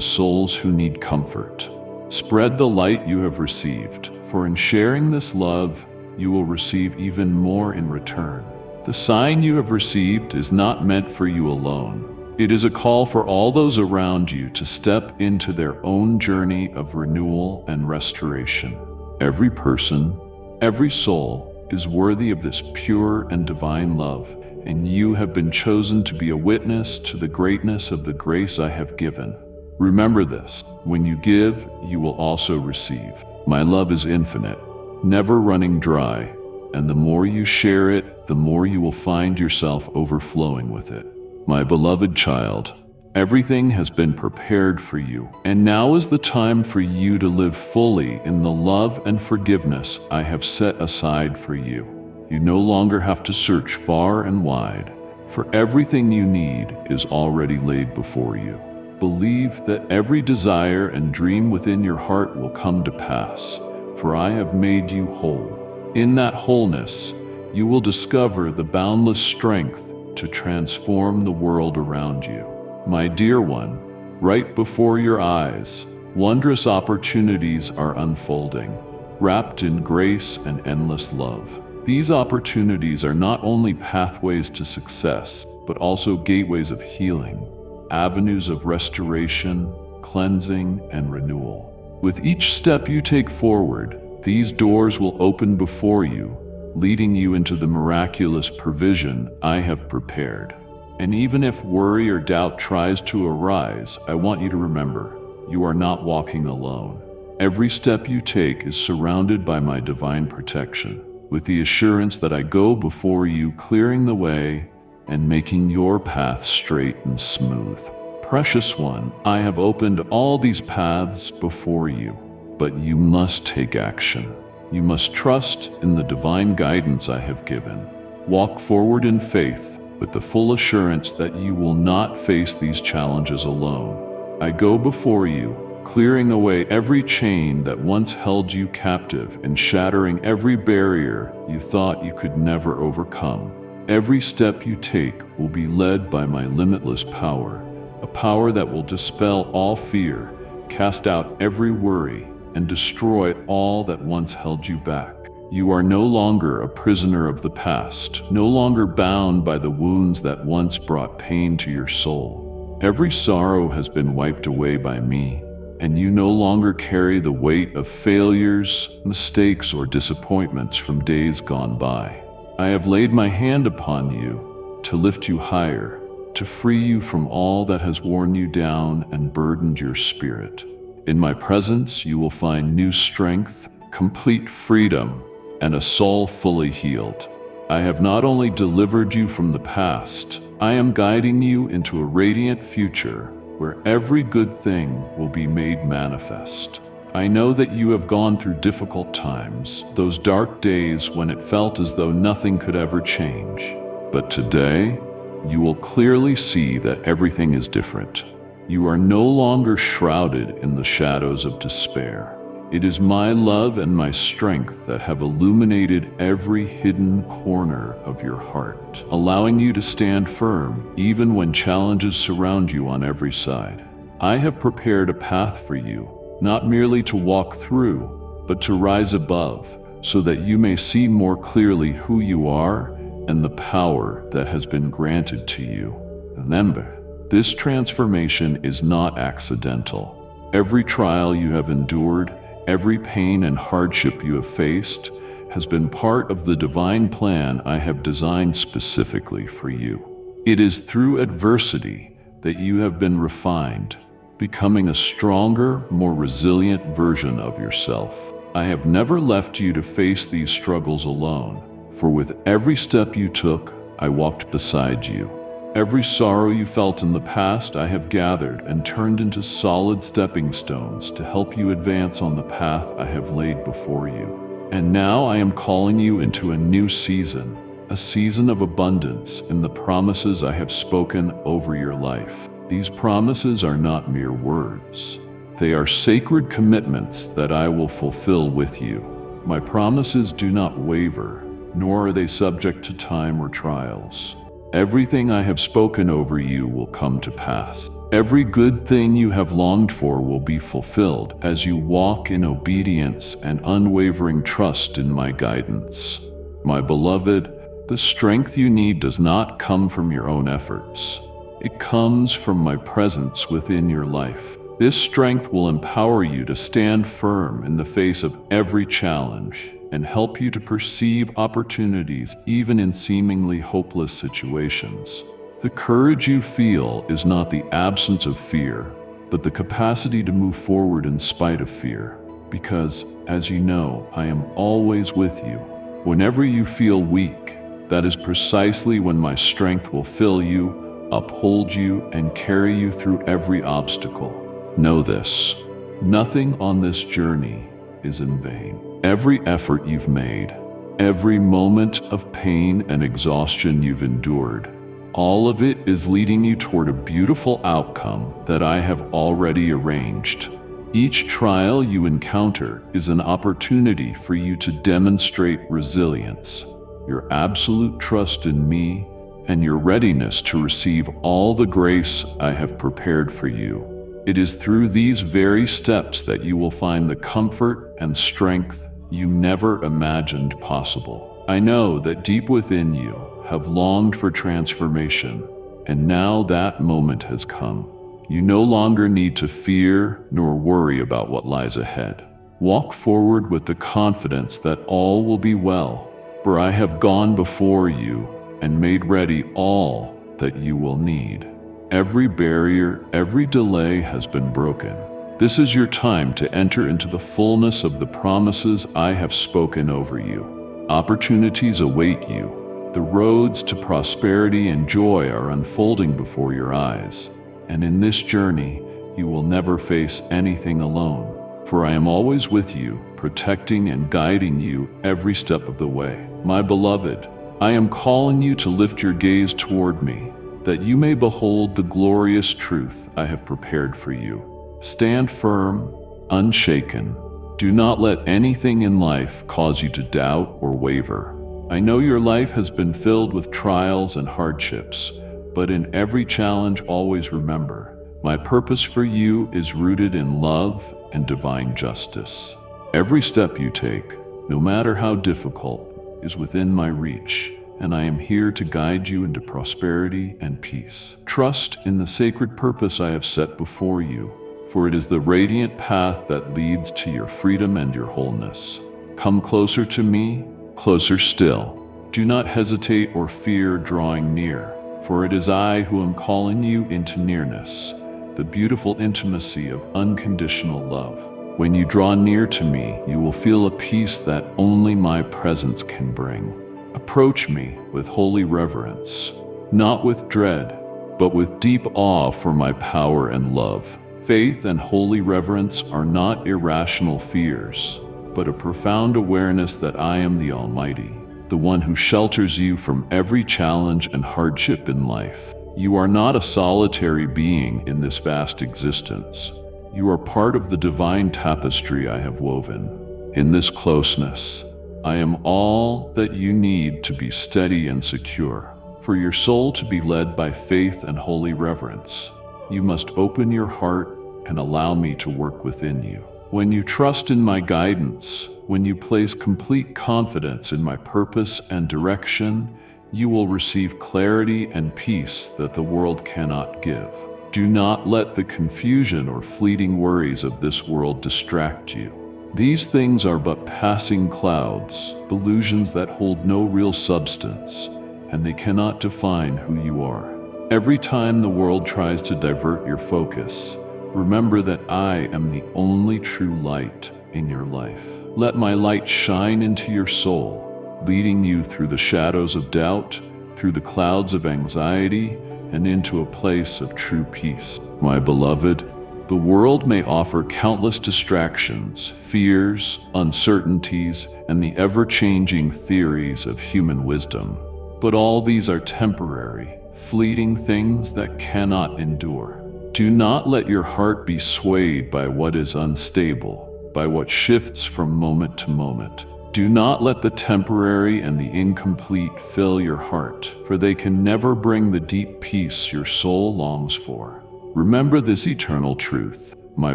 souls who need comfort. Spread the light you have received, for in sharing this love, you will receive even more in return. The sign you have received is not meant for you alone. It is a call for all those around you to step into their own journey of renewal and restoration. Every person, every soul is worthy of this pure and divine love, and you have been chosen to be a witness to the greatness of the grace I have given. Remember this, when you give, you will also receive. My love is infinite, never running dry, and the more you share it, the more you will find yourself overflowing with it. My beloved child, everything has been prepared for you, and now is the time for you to live fully in the love and forgiveness I have set aside for you. You no longer have to search far and wide, for everything you need is already laid before you. Believe that every desire and dream within your heart will come to pass, for I have made you whole. In that wholeness, you will discover the boundless strength to transform the world around you. My dear one, right before your eyes, wondrous opportunities are unfolding, wrapped in grace and endless love. These opportunities are not only pathways to success, but also gateways of healing, avenues of restoration, cleansing, and renewal. With each step you take forward, these doors will open before you, leading you into the miraculous provision I have prepared. And even if worry or doubt tries to arise, I want you to remember, you are not walking alone. Every step you take is surrounded by my divine protection, with the assurance that I go before you, clearing the way and making your path straight and smooth. Precious one, I have opened all these paths before you, but you must take action. You must trust in the divine guidance I have given. Walk forward in faith with the full assurance that you will not face these challenges alone. I go before you, clearing away every chain that once held you captive and shattering every barrier you thought you could never overcome. Every step you take will be led by my limitless power, a power that will dispel all fear, cast out every worry, and destroy all that once held you back. You are no longer a prisoner of the past, no longer bound by the wounds that once brought pain to your soul. Every sorrow has been wiped away by me, and you no longer carry the weight of failures, mistakes, or disappointments from days gone by. I have laid my hand upon you to lift you higher, to free you from all that has worn you down and burdened your spirit. In my presence, you will find new strength, complete freedom, and a soul fully healed. I have not only delivered you from the past, I am guiding you into a radiant future where every good thing will be made manifest. I know that you have gone through difficult times, those dark days when it felt as though nothing could ever change. But today, you will clearly see that everything is different. You are no longer shrouded in the shadows of despair. It is my love and my strength that have illuminated every hidden corner of your heart, allowing you to stand firm even when challenges surround you on every side. I have prepared a path for you, not merely to walk through, but to rise above, so that you may see more clearly who you are and the power that has been granted to you. Remember, this transformation is not accidental. Every trial you have endured, every pain and hardship you have faced, has been part of the divine plan I have designed specifically for you. It is through adversity that you have been refined, becoming a stronger, more resilient version of yourself. I have never left you to face these struggles alone, for with every step you took, I walked beside you. Every sorrow you felt in the past, I have gathered and turned into solid stepping stones to help you advance on the path I have laid before you. And now I am calling you into a new season, a season of abundance in the promises I have spoken over your life. These promises are not mere words. They are sacred commitments that I will fulfill with you. My promises do not waver, nor are they subject to time or trials. Everything I have spoken over you will come to pass. Every good thing you have longed for will be fulfilled as you walk in obedience and unwavering trust in my guidance. My beloved, the strength you need does not come from your own efforts. It comes from my presence within your life. This strength will empower you to stand firm in the face of every challenge and help you to perceive opportunities even in seemingly hopeless situations. The courage you feel is not the absence of fear, but the capacity to move forward in spite of fear. Because, as you know, I am always with you. Whenever you feel weak, that is precisely when my strength will fill you, uphold you, and carry you through every obstacle. Know this: nothing on this journey is in vain. Every effort you've made, every moment of pain and exhaustion you've endured, all of it is leading you toward a beautiful outcome that I have already arranged. Each trial you encounter is an opportunity for you to demonstrate resilience, your absolute trust in me, and your readiness to receive all the grace I have prepared for you. It is through these very steps that you will find the comfort and strength you never imagined possible. I know that deep within you have longed for transformation, and now that moment has come. You no longer need to fear nor worry about what lies ahead. Walk forward with the confidence that all will be well, for I have gone before you and made ready all that you will need. Every barrier, every delay has been broken. This is your time to enter into the fullness of the promises I have spoken over you. Opportunities await you. The roads to prosperity and joy are unfolding before your eyes. And in this journey, you will never face anything alone. For I am always with you, protecting and guiding you every step of the way. My beloved, I am calling you to lift your gaze toward me, that you may behold the glorious truth I have prepared for you. Stand firm, unshaken. Do not let anything in life cause you to doubt or waver. I know your life has been filled with trials and hardships, but in every challenge always remember, my purpose for you is rooted in love and divine justice. Every step you take, no matter how difficult, is within my reach, and I am here to guide you into prosperity and peace. Trust in the sacred purpose I have set before you, for it is the radiant path that leads to your freedom and your wholeness. Come closer to me, closer still. Do not hesitate or fear drawing near, for it is I who am calling you into nearness, the beautiful intimacy of unconditional love. When you draw near to me, you will feel a peace that only my presence can bring. Approach me with holy reverence, not with dread, but with deep awe for my power and love. Faith and holy reverence are not irrational fears, but a profound awareness that I am the Almighty, the one who shelters you from every challenge and hardship in life. You are not a solitary being in this vast existence. You are part of the divine tapestry I have woven. In this closeness, I am all that you need to be steady and secure. For your soul to be led by faith and holy reverence, you must open your heart and allow me to work within you. When you trust in my guidance, when you place complete confidence in my purpose and direction, you will receive clarity and peace that the world cannot give. Do not let the confusion or fleeting worries of this world distract you. These things are but passing clouds, illusions that hold no real substance, and they cannot define who you are. Every time the world tries to divert your focus, remember that I am the only true light in your life. Let my light shine into your soul, leading you through the shadows of doubt, through the clouds of anxiety, and into a place of true peace. My beloved, the world may offer countless distractions, fears, uncertainties, and the ever-changing theories of human wisdom. But all these are temporary, fleeting things that cannot endure. Do not let your heart be swayed by what is unstable, by what shifts from moment to moment. Do not let the temporary and the incomplete fill your heart, for they can never bring the deep peace your soul longs for. Remember this eternal truth: my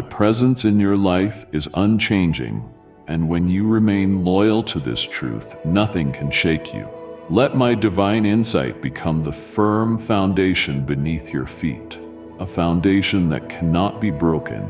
presence in your life is unchanging, and when you remain loyal to this truth, nothing can shake you. Let my divine insight become the firm foundation beneath your feet, a foundation that cannot be broken,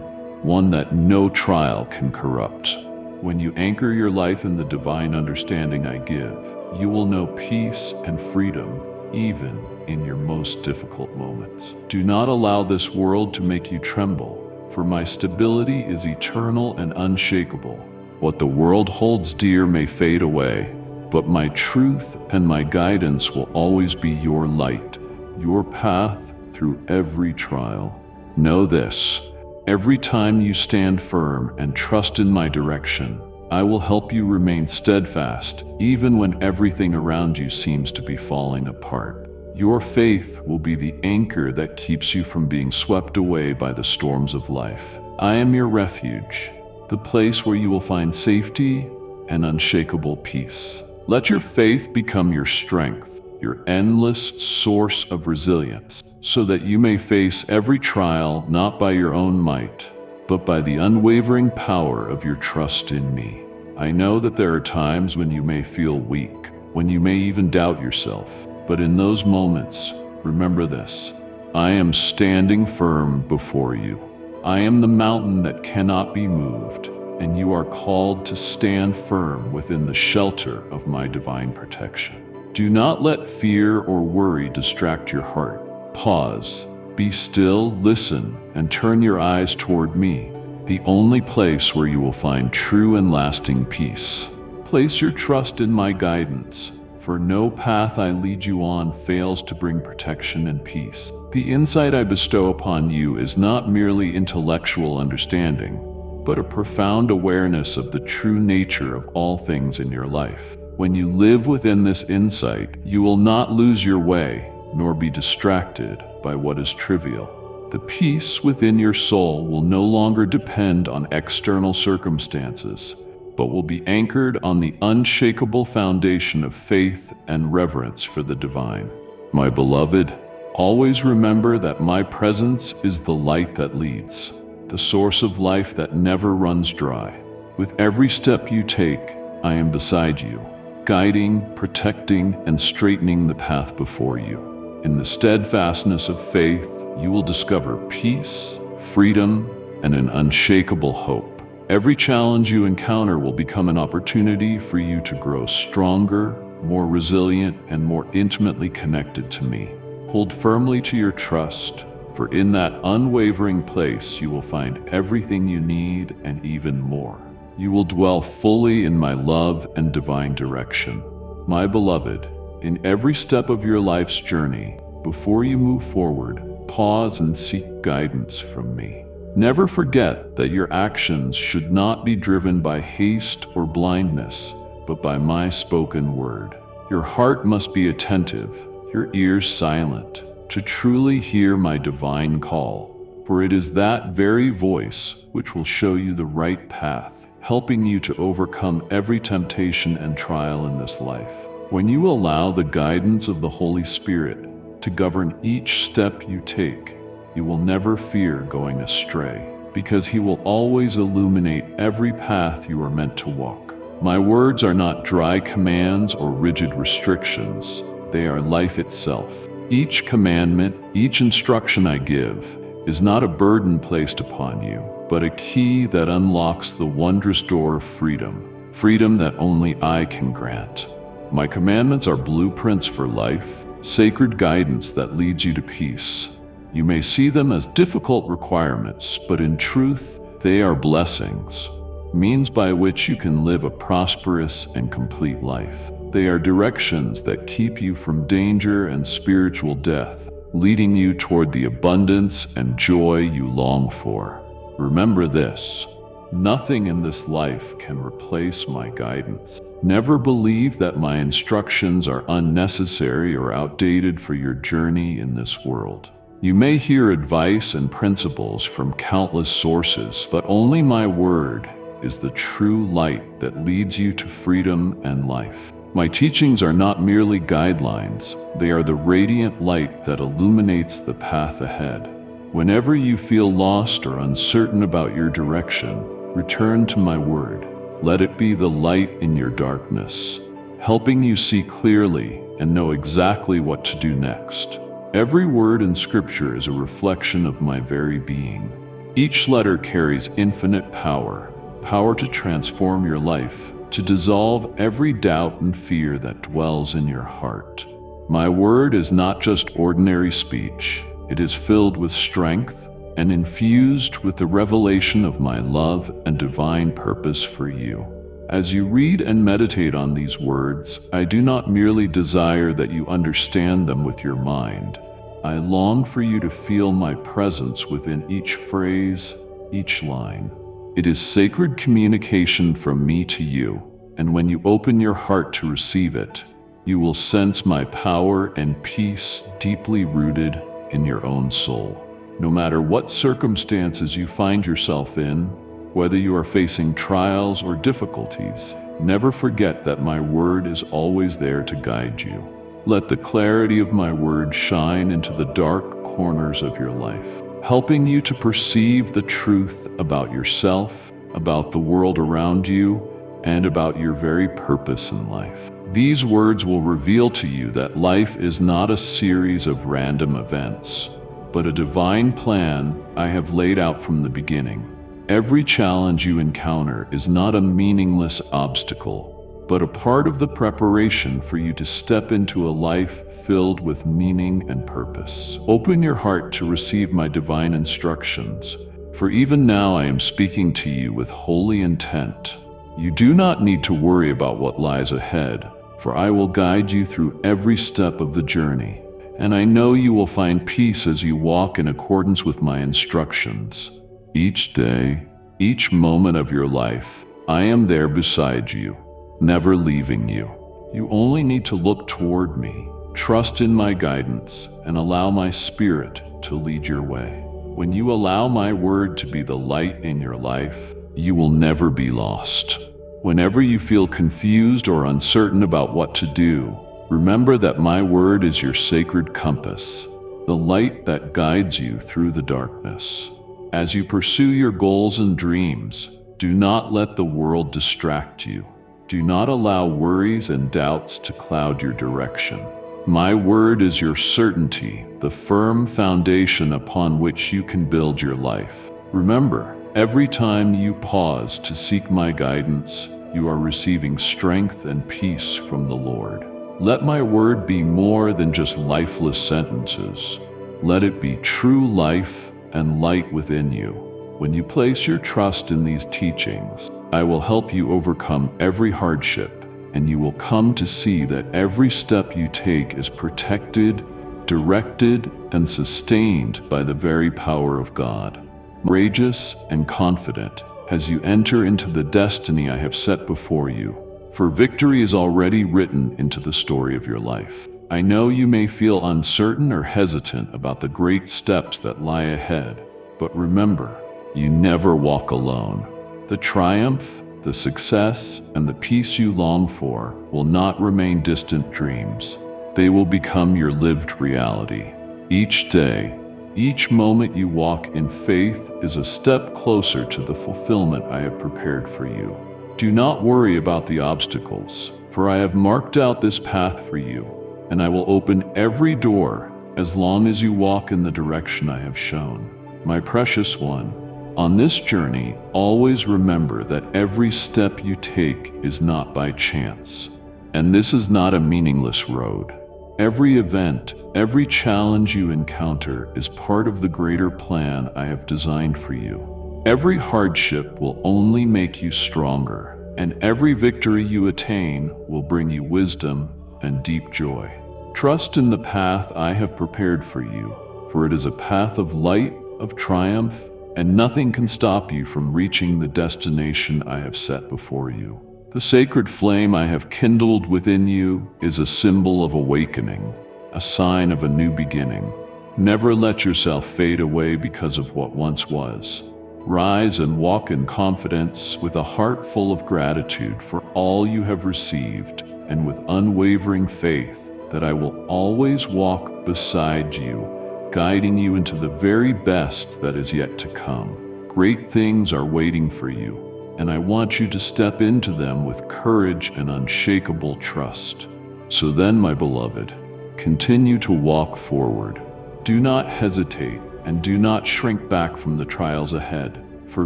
one that no trial can corrupt. When you anchor your life in the divine understanding I give, you will know peace and freedom, even in your most difficult moments. Do not allow this world to make you tremble, for my stability is eternal and unshakable. What the world holds dear may fade away, but my truth and my guidance will always be your light, your path through every trial. Know this: every time you stand firm and trust in my direction, I will help you remain steadfast, even when everything around you seems to be falling apart. Your faith will be the anchor that keeps you from being swept away by the storms of life. I am your refuge, the place where you will find safety and unshakable peace. Let your faith become your strength, your endless source of resilience, so that you may face every trial not by your own might, but by the unwavering power of your trust in me. I know that there are times when you may feel weak, when you may even doubt yourself, but in those moments, remember this: I am standing firm before you. I am the mountain that cannot be moved, and you are called to stand firm within the shelter of my divine protection. Do not let fear or worry distract your heart. Pause, be still, listen, and turn your eyes toward me, the only place where you will find true and lasting peace. Place your trust in my guidance, for no path I lead you on fails to bring protection and peace. The insight I bestow upon you is not merely intellectual understanding, but a profound awareness of the true nature of all things in your life. When you live within this insight, you will not lose your way, nor be distracted by what is trivial. The peace within your soul will no longer depend on external circumstances, but will be anchored on the unshakable foundation of faith and reverence for the divine. My beloved, always remember that my presence is the light that leads, the source of life that never runs dry. With every step you take, I am beside you, guiding, protecting, and straightening the path before you. In the steadfastness of faith, you will discover peace, freedom, and an unshakable hope. Every challenge you encounter will become an opportunity for you to grow stronger, more resilient, and more intimately connected to me. Hold firmly to your trust, for in that unwavering place you will find everything you need and even more. You will dwell fully in my love and divine direction. My beloved, in every step of your life's journey, before you move forward, pause and seek guidance from me. Never forget that your actions should not be driven by haste or blindness, but by my spoken word. Your heart must be attentive, your ears silent, to truly hear my divine call, for it is that very voice which will show you the right path, helping you to overcome every temptation and trial in this life. When you allow the guidance of the Holy Spirit to govern each step you take, you will never fear going astray, because He will always illuminate every path you are meant to walk. My words are not dry commands or rigid restrictions. They are life itself. Each commandment, each instruction I give, is not a burden placed upon you, but a key that unlocks the wondrous door of freedom, freedom that only I can grant. My commandments are blueprints for life, sacred guidance that leads you to peace. You may see them as difficult requirements, but in truth, they are blessings, means by which you can live a prosperous and complete life. They are directions that keep you from danger and spiritual death, leading you toward the abundance and joy you long for. Remember this: nothing in this life can replace my guidance. Never believe that my instructions are unnecessary or outdated for your journey in this world. You may hear advice and principles from countless sources, but only my word is the true light that leads you to freedom and life. My teachings are not merely guidelines, they are the radiant light that illuminates the path ahead. Whenever you feel lost or uncertain about your direction, return to my word. Let it be the light in your darkness, helping you see clearly and know exactly what to do next. Every word in Scripture is a reflection of my very being. Each letter carries infinite power, power to transform your life, to dissolve every doubt and fear that dwells in your heart. My word is not just ordinary speech. It is filled with strength and infused with the revelation of my love and divine purpose for you. As you read and meditate on these words, I do not merely desire that you understand them with your mind. I long for you to feel my presence within each phrase, each line. It is sacred communication from me to you, and when you open your heart to receive it, you will sense my power and peace deeply rooted in your own soul. No matter what circumstances you find yourself in, whether you are facing trials or difficulties, never forget that my word is always there to guide you. Let the clarity of my word shine into the dark corners of your life, helping you to perceive the truth about yourself, about the world around you, and about your very purpose in life. These words will reveal to you that life is not a series of random events, but a divine plan I have laid out from the beginning. Every challenge you encounter is not a meaningless obstacle, but a part of the preparation for you to step into a life filled with meaning and purpose. Open your heart to receive my divine instructions, for even now I am speaking to you with holy intent. You do not need to worry about what lies ahead, for I will guide you through every step of the journey, and I know you will find peace as you walk in accordance with my instructions. Each day, each moment of your life, I am there beside you, never leaving you. You only need to look toward me, trust in my guidance, and allow my spirit to lead your way. When you allow my word to be the light in your life, you will never be lost. Whenever you feel confused or uncertain about what to do, remember that my word is your sacred compass, the light that guides you through the darkness. As you pursue your goals and dreams, do not let the world distract you. Do not allow worries and doubts to cloud your direction. My word is your certainty, the firm foundation upon which you can build your life. Remember, every time you pause to seek my guidance, you are receiving strength and peace from the Lord. Let my word be more than just lifeless sentences. Let it be true life and light within you. When you place your trust in these teachings, I will help you overcome every hardship, and you will come to see that every step you take is protected, directed, and sustained by the very power of God. Courageous and confident as you enter into the destiny I have set before you, for victory is already written into the story of your life. I know you may feel uncertain or hesitant about the great steps that lie ahead, but remember, you never walk alone. The triumph, the success, and the peace you long for will not remain distant dreams. They will become your lived reality. Each day, each moment you walk in faith is a step closer to the fulfillment I have prepared for you. Do not worry about the obstacles, for I have marked out this path for you, and I will open every door as long as you walk in the direction I have shown. My precious one, on this journey, always remember that every step you take is not by chance, and this is not a meaningless road. Every event, every challenge you encounter is part of the greater plan I have designed for you. Every hardship will only make you stronger, and every victory you attain will bring you wisdom and deep joy. Trust in the path I have prepared for you, for it is a path of light, of triumph, and nothing can stop you from reaching the destination I have set before you. The sacred flame I have kindled within you is a symbol of awakening, a sign of a new beginning. Never let yourself fade away because of what once was. Rise and walk in confidence with a heart full of gratitude for all you have received, and with unwavering faith that I will always walk beside you, guiding you into the very best that is yet to come. Great things are waiting for you, and I want you to step into them with courage and unshakable trust. So then, my beloved, continue to walk forward. Do not hesitate, and do not shrink back from the trials ahead, for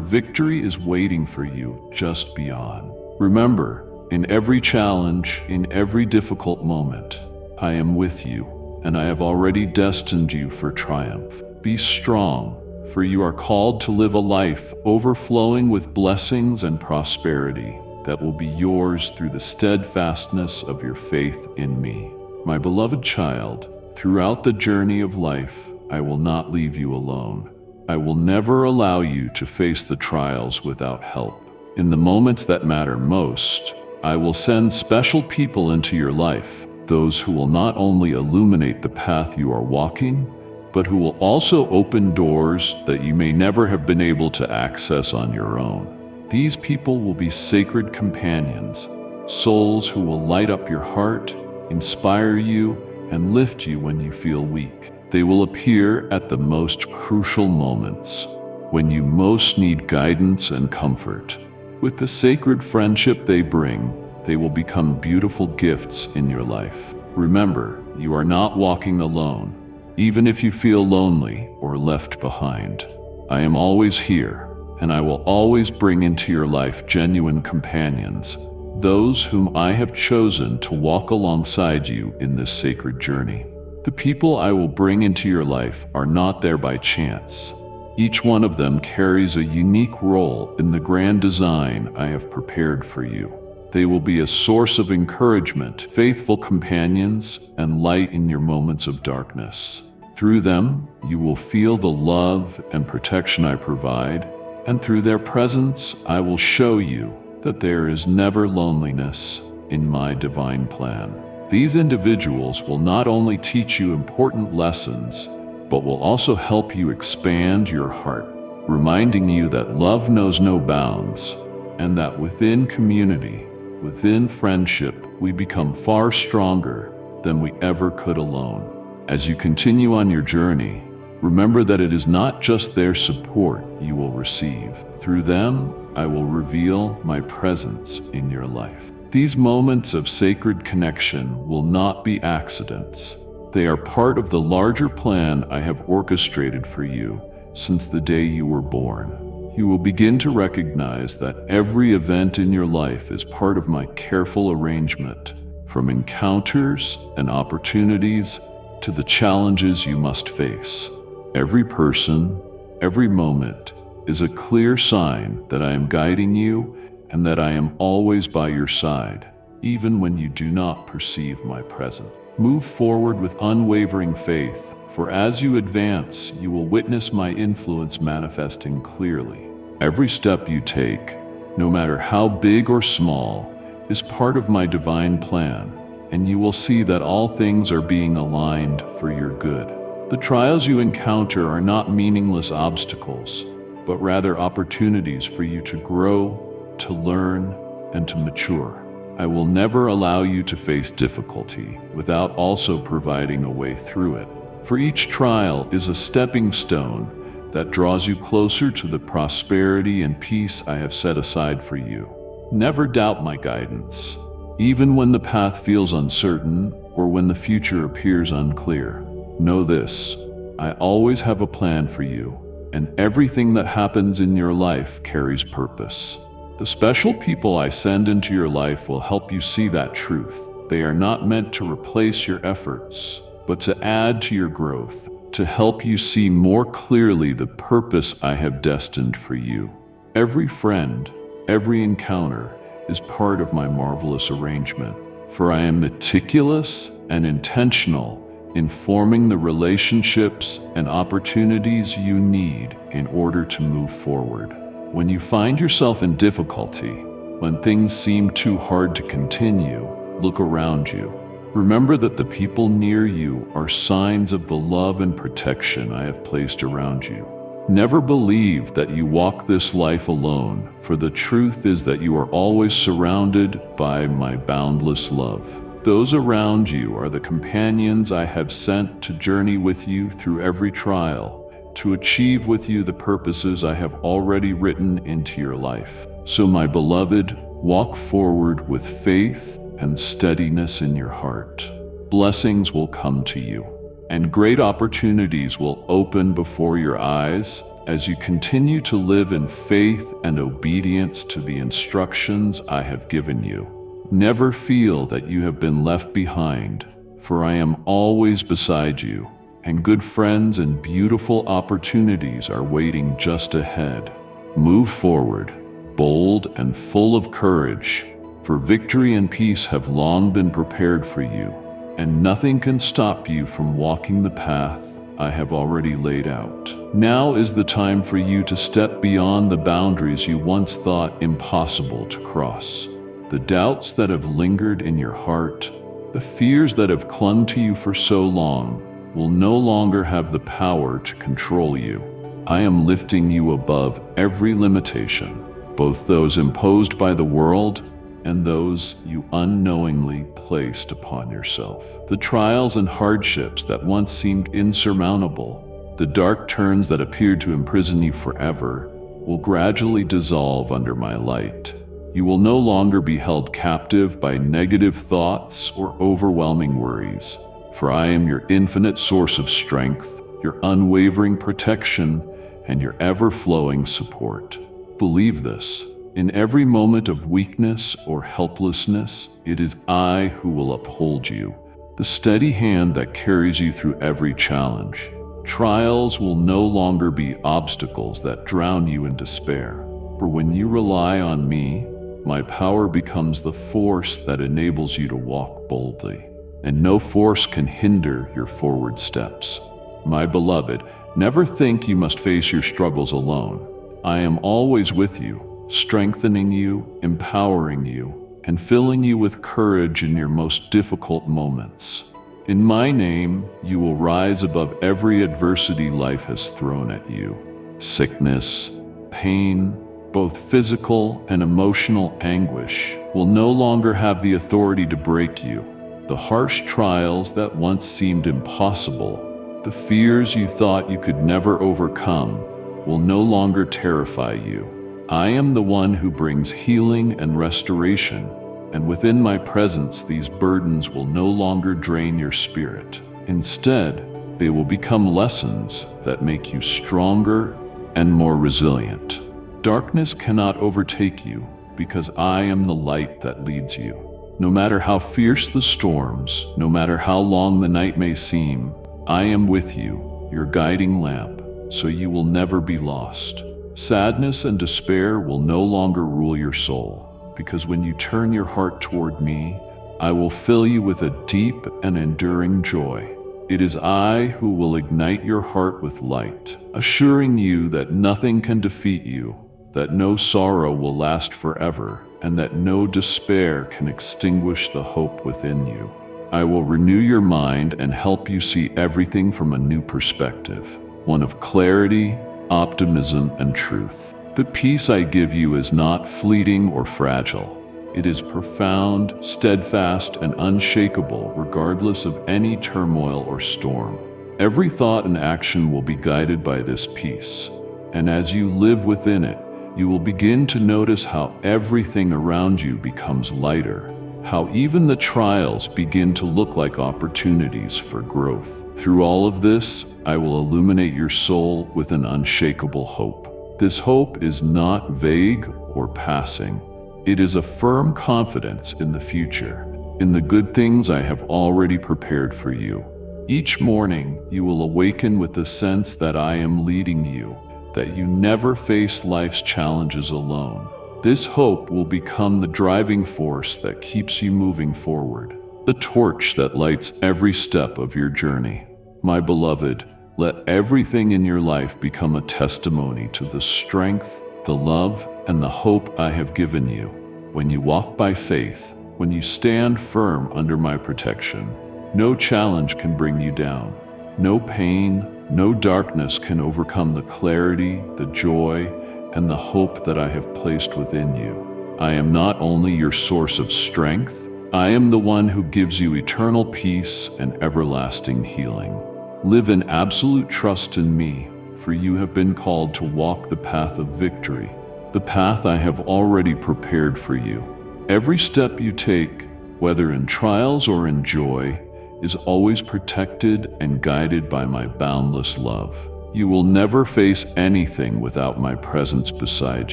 victory is waiting for you just beyond. Remember, in every challenge, in every difficult moment, I am with you, and I have already destined you for triumph. Be strong, for you are called to live a life overflowing with blessings and prosperity that will be yours through the steadfastness of your faith in me. My beloved child, throughout the journey of life, I will not leave you alone. I will never allow you to face the trials without help. In the moments that matter most, I will send special people into your life, those who will not only illuminate the path you are walking, but who will also open doors that you may never have been able to access on your own. These people will be sacred companions, souls who will light up your heart, inspire you, and lift you when you feel weak. They will appear at the most crucial moments, when you most need guidance and comfort. With the sacred friendship they bring, they will become beautiful gifts in your life. Remember, you are not walking alone, even if you feel lonely or left behind. I am always here, and I will always bring into your life genuine companions, those whom I have chosen to walk alongside you in this sacred journey. The people I will bring into your life are not there by chance. Each one of them carries a unique role in the grand design I have prepared for you. They will be a source of encouragement, faithful companions, and light in your moments of darkness. Through them, you will feel the love and protection I provide, and through their presence, I will show you that there is never loneliness in my divine plan. These individuals will not only teach you important lessons, but will also help you expand your heart, reminding you that love knows no bounds, and that within community, within friendship, we become far stronger than we ever could alone. As you continue on your journey, Remember that it is not just their support you will receive. Through them, I will reveal my presence in your life. These moments of sacred connection will not be accidents. They are part of the larger plan I have orchestrated for you since the day you were born. You will begin to recognize that every event in your life is part of my careful arrangement, from encounters and opportunities to the challenges you must face. Every person, every moment is a clear sign that I am guiding you and that I am always by your side, even when you do not perceive my presence. Move forward with unwavering faith, for as you advance, you will witness my influence manifesting clearly. Every step you take, no matter how big or small, is part of my divine plan, and you will see that all things are being aligned for your good. The trials you encounter are not meaningless obstacles, but rather opportunities for you to grow, to learn, and to mature. I will never allow you to face difficulty without also providing a way through it. For each trial is a stepping stone that draws you closer to the prosperity and peace I have set aside for you. Never doubt my guidance, even when the path feels uncertain or when the future appears unclear. Know this, I always have a plan for you, and everything that happens in your life carries purpose. The special people I send into your life will help you see that truth. They are not meant to replace your efforts, but to add to your growth, to help you see more clearly the purpose I have destined for you. Every friend, every encounter is part of my marvelous arrangement, for I am meticulous and intentional in forming the relationships and opportunities you need in order to move forward. When you find yourself in difficulty, when things seem too hard to continue, look around you. Remember that the people near you are signs of the love and protection I have placed around you. Never believe that you walk this life alone, for the truth is that you are always surrounded by my boundless love. Those around you are the companions I have sent to journey with you through every trial, to achieve with you the purposes I have already written into your life. So, my beloved, walk forward with faith and steadiness in your heart. Blessings will come to you, and great opportunities will open before your eyes as you continue to live in faith and obedience to the instructions I have given you. Never feel that you have been left behind, for I am always beside you, and good friends and beautiful opportunities are waiting just ahead. Move forward, bold and full of courage, for victory and peace have long been prepared for you, and nothing can stop you from walking the path I have already laid out. Now is the time for you to step beyond the boundaries you once thought impossible to cross. The doubts that have lingered in your heart, the fears that have clung to you for so long, will no longer have the power to control you. I am lifting you above every limitation, both those imposed by the world and those you unknowingly placed upon yourself. The trials and hardships that once seemed insurmountable, the dark turns that appeared to imprison you forever, will gradually dissolve under my light. You will no longer be held captive by negative thoughts or overwhelming worries, for I am your infinite source of strength, your unwavering protection, and your ever-flowing support. Believe this. In every moment of weakness or helplessness, it is I who will uphold you, the steady hand that carries you through every challenge. Trials will no longer be obstacles that drown you in despair, for when you rely on me, my power becomes the force that enables you to walk boldly, and no force can hinder your forward steps. My beloved, never think you must face your struggles alone. I am always with you, strengthening you, empowering you, and filling you with courage in your most difficult moments. In my name, you will rise above every adversity life has thrown at you. Sickness, pain, both physical and emotional anguish will no longer have the authority to break you. The harsh trials that once seemed impossible The fears you thought you could never overcome will no longer terrify you. I am the one who brings healing and restoration, and within my presence these burdens will no longer drain your spirit. Instead, they will become lessons that make you stronger and more resilient. Darkness cannot overtake you because I am the light that leads you. No matter how fierce the storms, no matter how long the night may seem, I am with you, your guiding lamp, so you will never be lost. Sadness and despair will no longer rule your soul, because when you turn your heart toward me, I will fill you with a deep and enduring joy. It is I who will ignite your heart with light, assuring you that nothing can defeat you, that no sorrow will last forever, and that no despair can extinguish the hope within you. I will renew your mind and help you see everything from a new perspective, one of clarity, optimism, and truth. The peace I give you is not fleeting or fragile. It is profound, steadfast, and unshakable regardless of any turmoil or storm. Every thought and action will be guided by this peace, and as you live within it, you will begin to notice how everything around you becomes lighter, how even the trials begin to look like opportunities for growth. Through all of this, I will illuminate your soul with an unshakable hope. This hope is not vague or passing. It is a firm confidence in the future, in the good things I have already prepared for you. Each morning, you will awaken with the sense that I am leading you, that you never face life's challenges alone. This hope will become the driving force that keeps you moving forward, the torch that lights every step of your journey. My beloved, let everything in your life become a testimony to the strength, the love, and the hope I have given you. When you walk by faith, when you stand firm under my protection, no challenge can bring you down. No pain, no darkness can overcome the clarity, the joy, and the hope that I have placed within you. I am not only your source of strength, I am the one who gives you eternal peace and everlasting healing. Live in absolute trust in me, for you have been called to walk the path of victory, the path I have already prepared for you. Every step you take, whether in trials or in joy, is always protected and guided by my boundless love. You will never face anything without my presence beside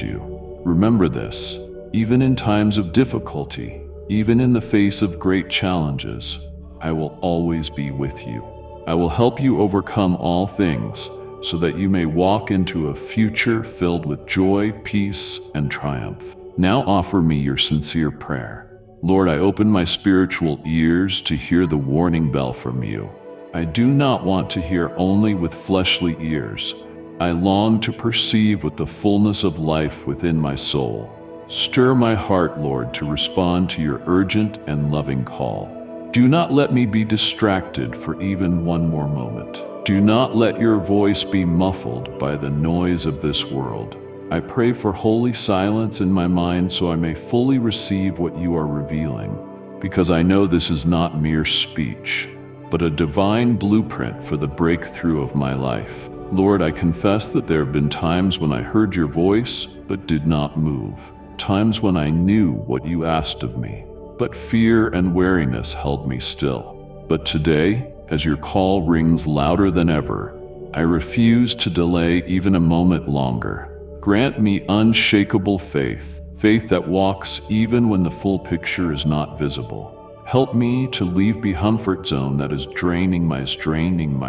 you. Remember this, even in times of difficulty, even in the face of great challenges, I will always be with you. I will help you overcome all things, so that you may walk into a future filled with joy, peace, and triumph. Now offer me your sincere prayer. Lord, I open my spiritual ears to hear the warning bell from you. I do not want to hear only with fleshly ears. I long to perceive with the fullness of life within my soul. Stir my heart, Lord, to respond to your urgent and loving call. Do not let me be distracted for even one more moment. Do not let your voice be muffled by the noise of this world. I pray for holy silence in my mind so I may fully receive what you are revealing, because I know this is not mere speech, but a divine blueprint for the breakthrough of my life. Lord, I confess that there have been times when I heard your voice but did not move, times when I knew what you asked of me, but fear and wariness held me still. But today, as your call rings louder than ever, I refuse to delay even a moment longer. Grant me unshakable faith, faith that walks even when the full picture is not visible. Help me to leave the comfort zone that is draining my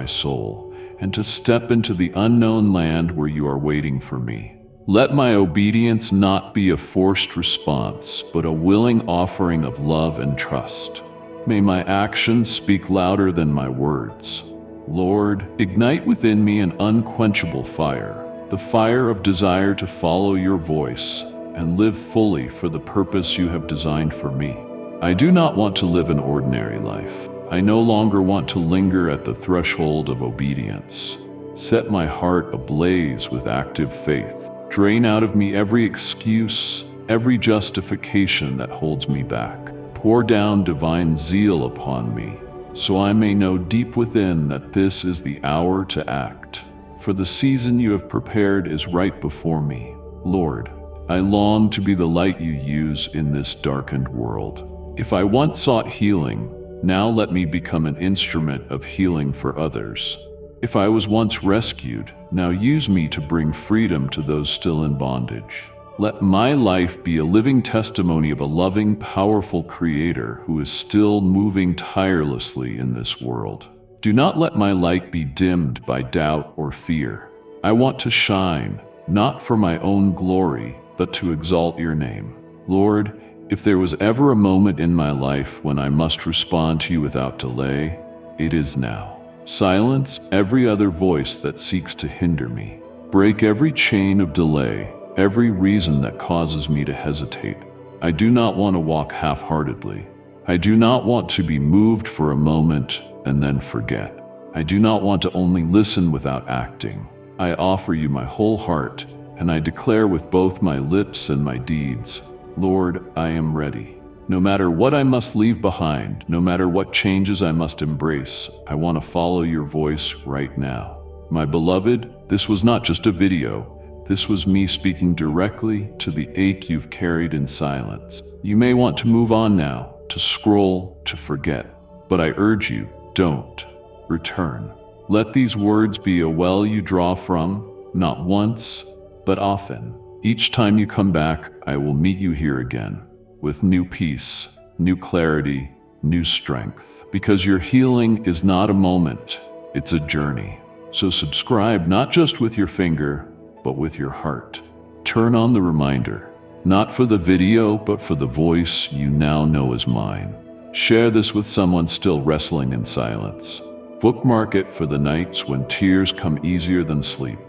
soul, and to step into the unknown land where you are waiting for me. Let my obedience not be a forced response, but a willing offering of love and trust. May my actions speak louder than my words. Lord, ignite within me an unquenchable fire, the fire of desire to follow your voice and live fully for the purpose you have designed for me. I do not want to live an ordinary life. I no longer want to linger at the threshold of obedience. Set my heart ablaze with active faith. Drain out of me every excuse, every justification that holds me back. Pour down divine zeal upon me, so I may know deep within that this is the hour to act. For the season you have prepared is right before me. Lord, I long to be the light you use in this darkened world. If I once sought healing, now let me become an instrument of healing for others. If I was once rescued, now use me to bring freedom to those still in bondage. Let my life be a living testimony of a loving, powerful Creator who is still moving tirelessly in this world. Do not let my light be dimmed by doubt or fear. I want to shine, not for my own glory, but to exalt your name. Lord, if there was ever a moment in my life when I must respond to you without delay, it is now. Silence every other voice that seeks to hinder me. Break every chain of delay, every reason that causes me to hesitate. I do not want to walk half-heartedly. I do not want to be moved for a moment and then forget. I do not want to only listen without acting. I offer you my whole heart, and I declare with both my lips and my deeds, Lord, I am ready. No matter what I must leave behind, no matter what changes I must embrace, I want to follow your voice right now. My beloved, this was not just a video. This was me speaking directly to the ache you've carried in silence. You may want to move on now, to scroll, to forget. But I urge you, don't. Return. Let these words be a well you draw from, not once, but often. Each time you come back, I will meet you here again, with new peace, new clarity, new strength. Because your healing is not a moment, it's a journey. So subscribe not just with your finger, but with your heart. Turn on the reminder, not for the video, but for the voice you now know is mine. Share this with someone still wrestling in silence. Bookmark it for the nights when tears come easier than sleep.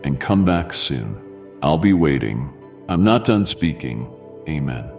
And come back soon. I'll be waiting. I'm not done speaking. Amen.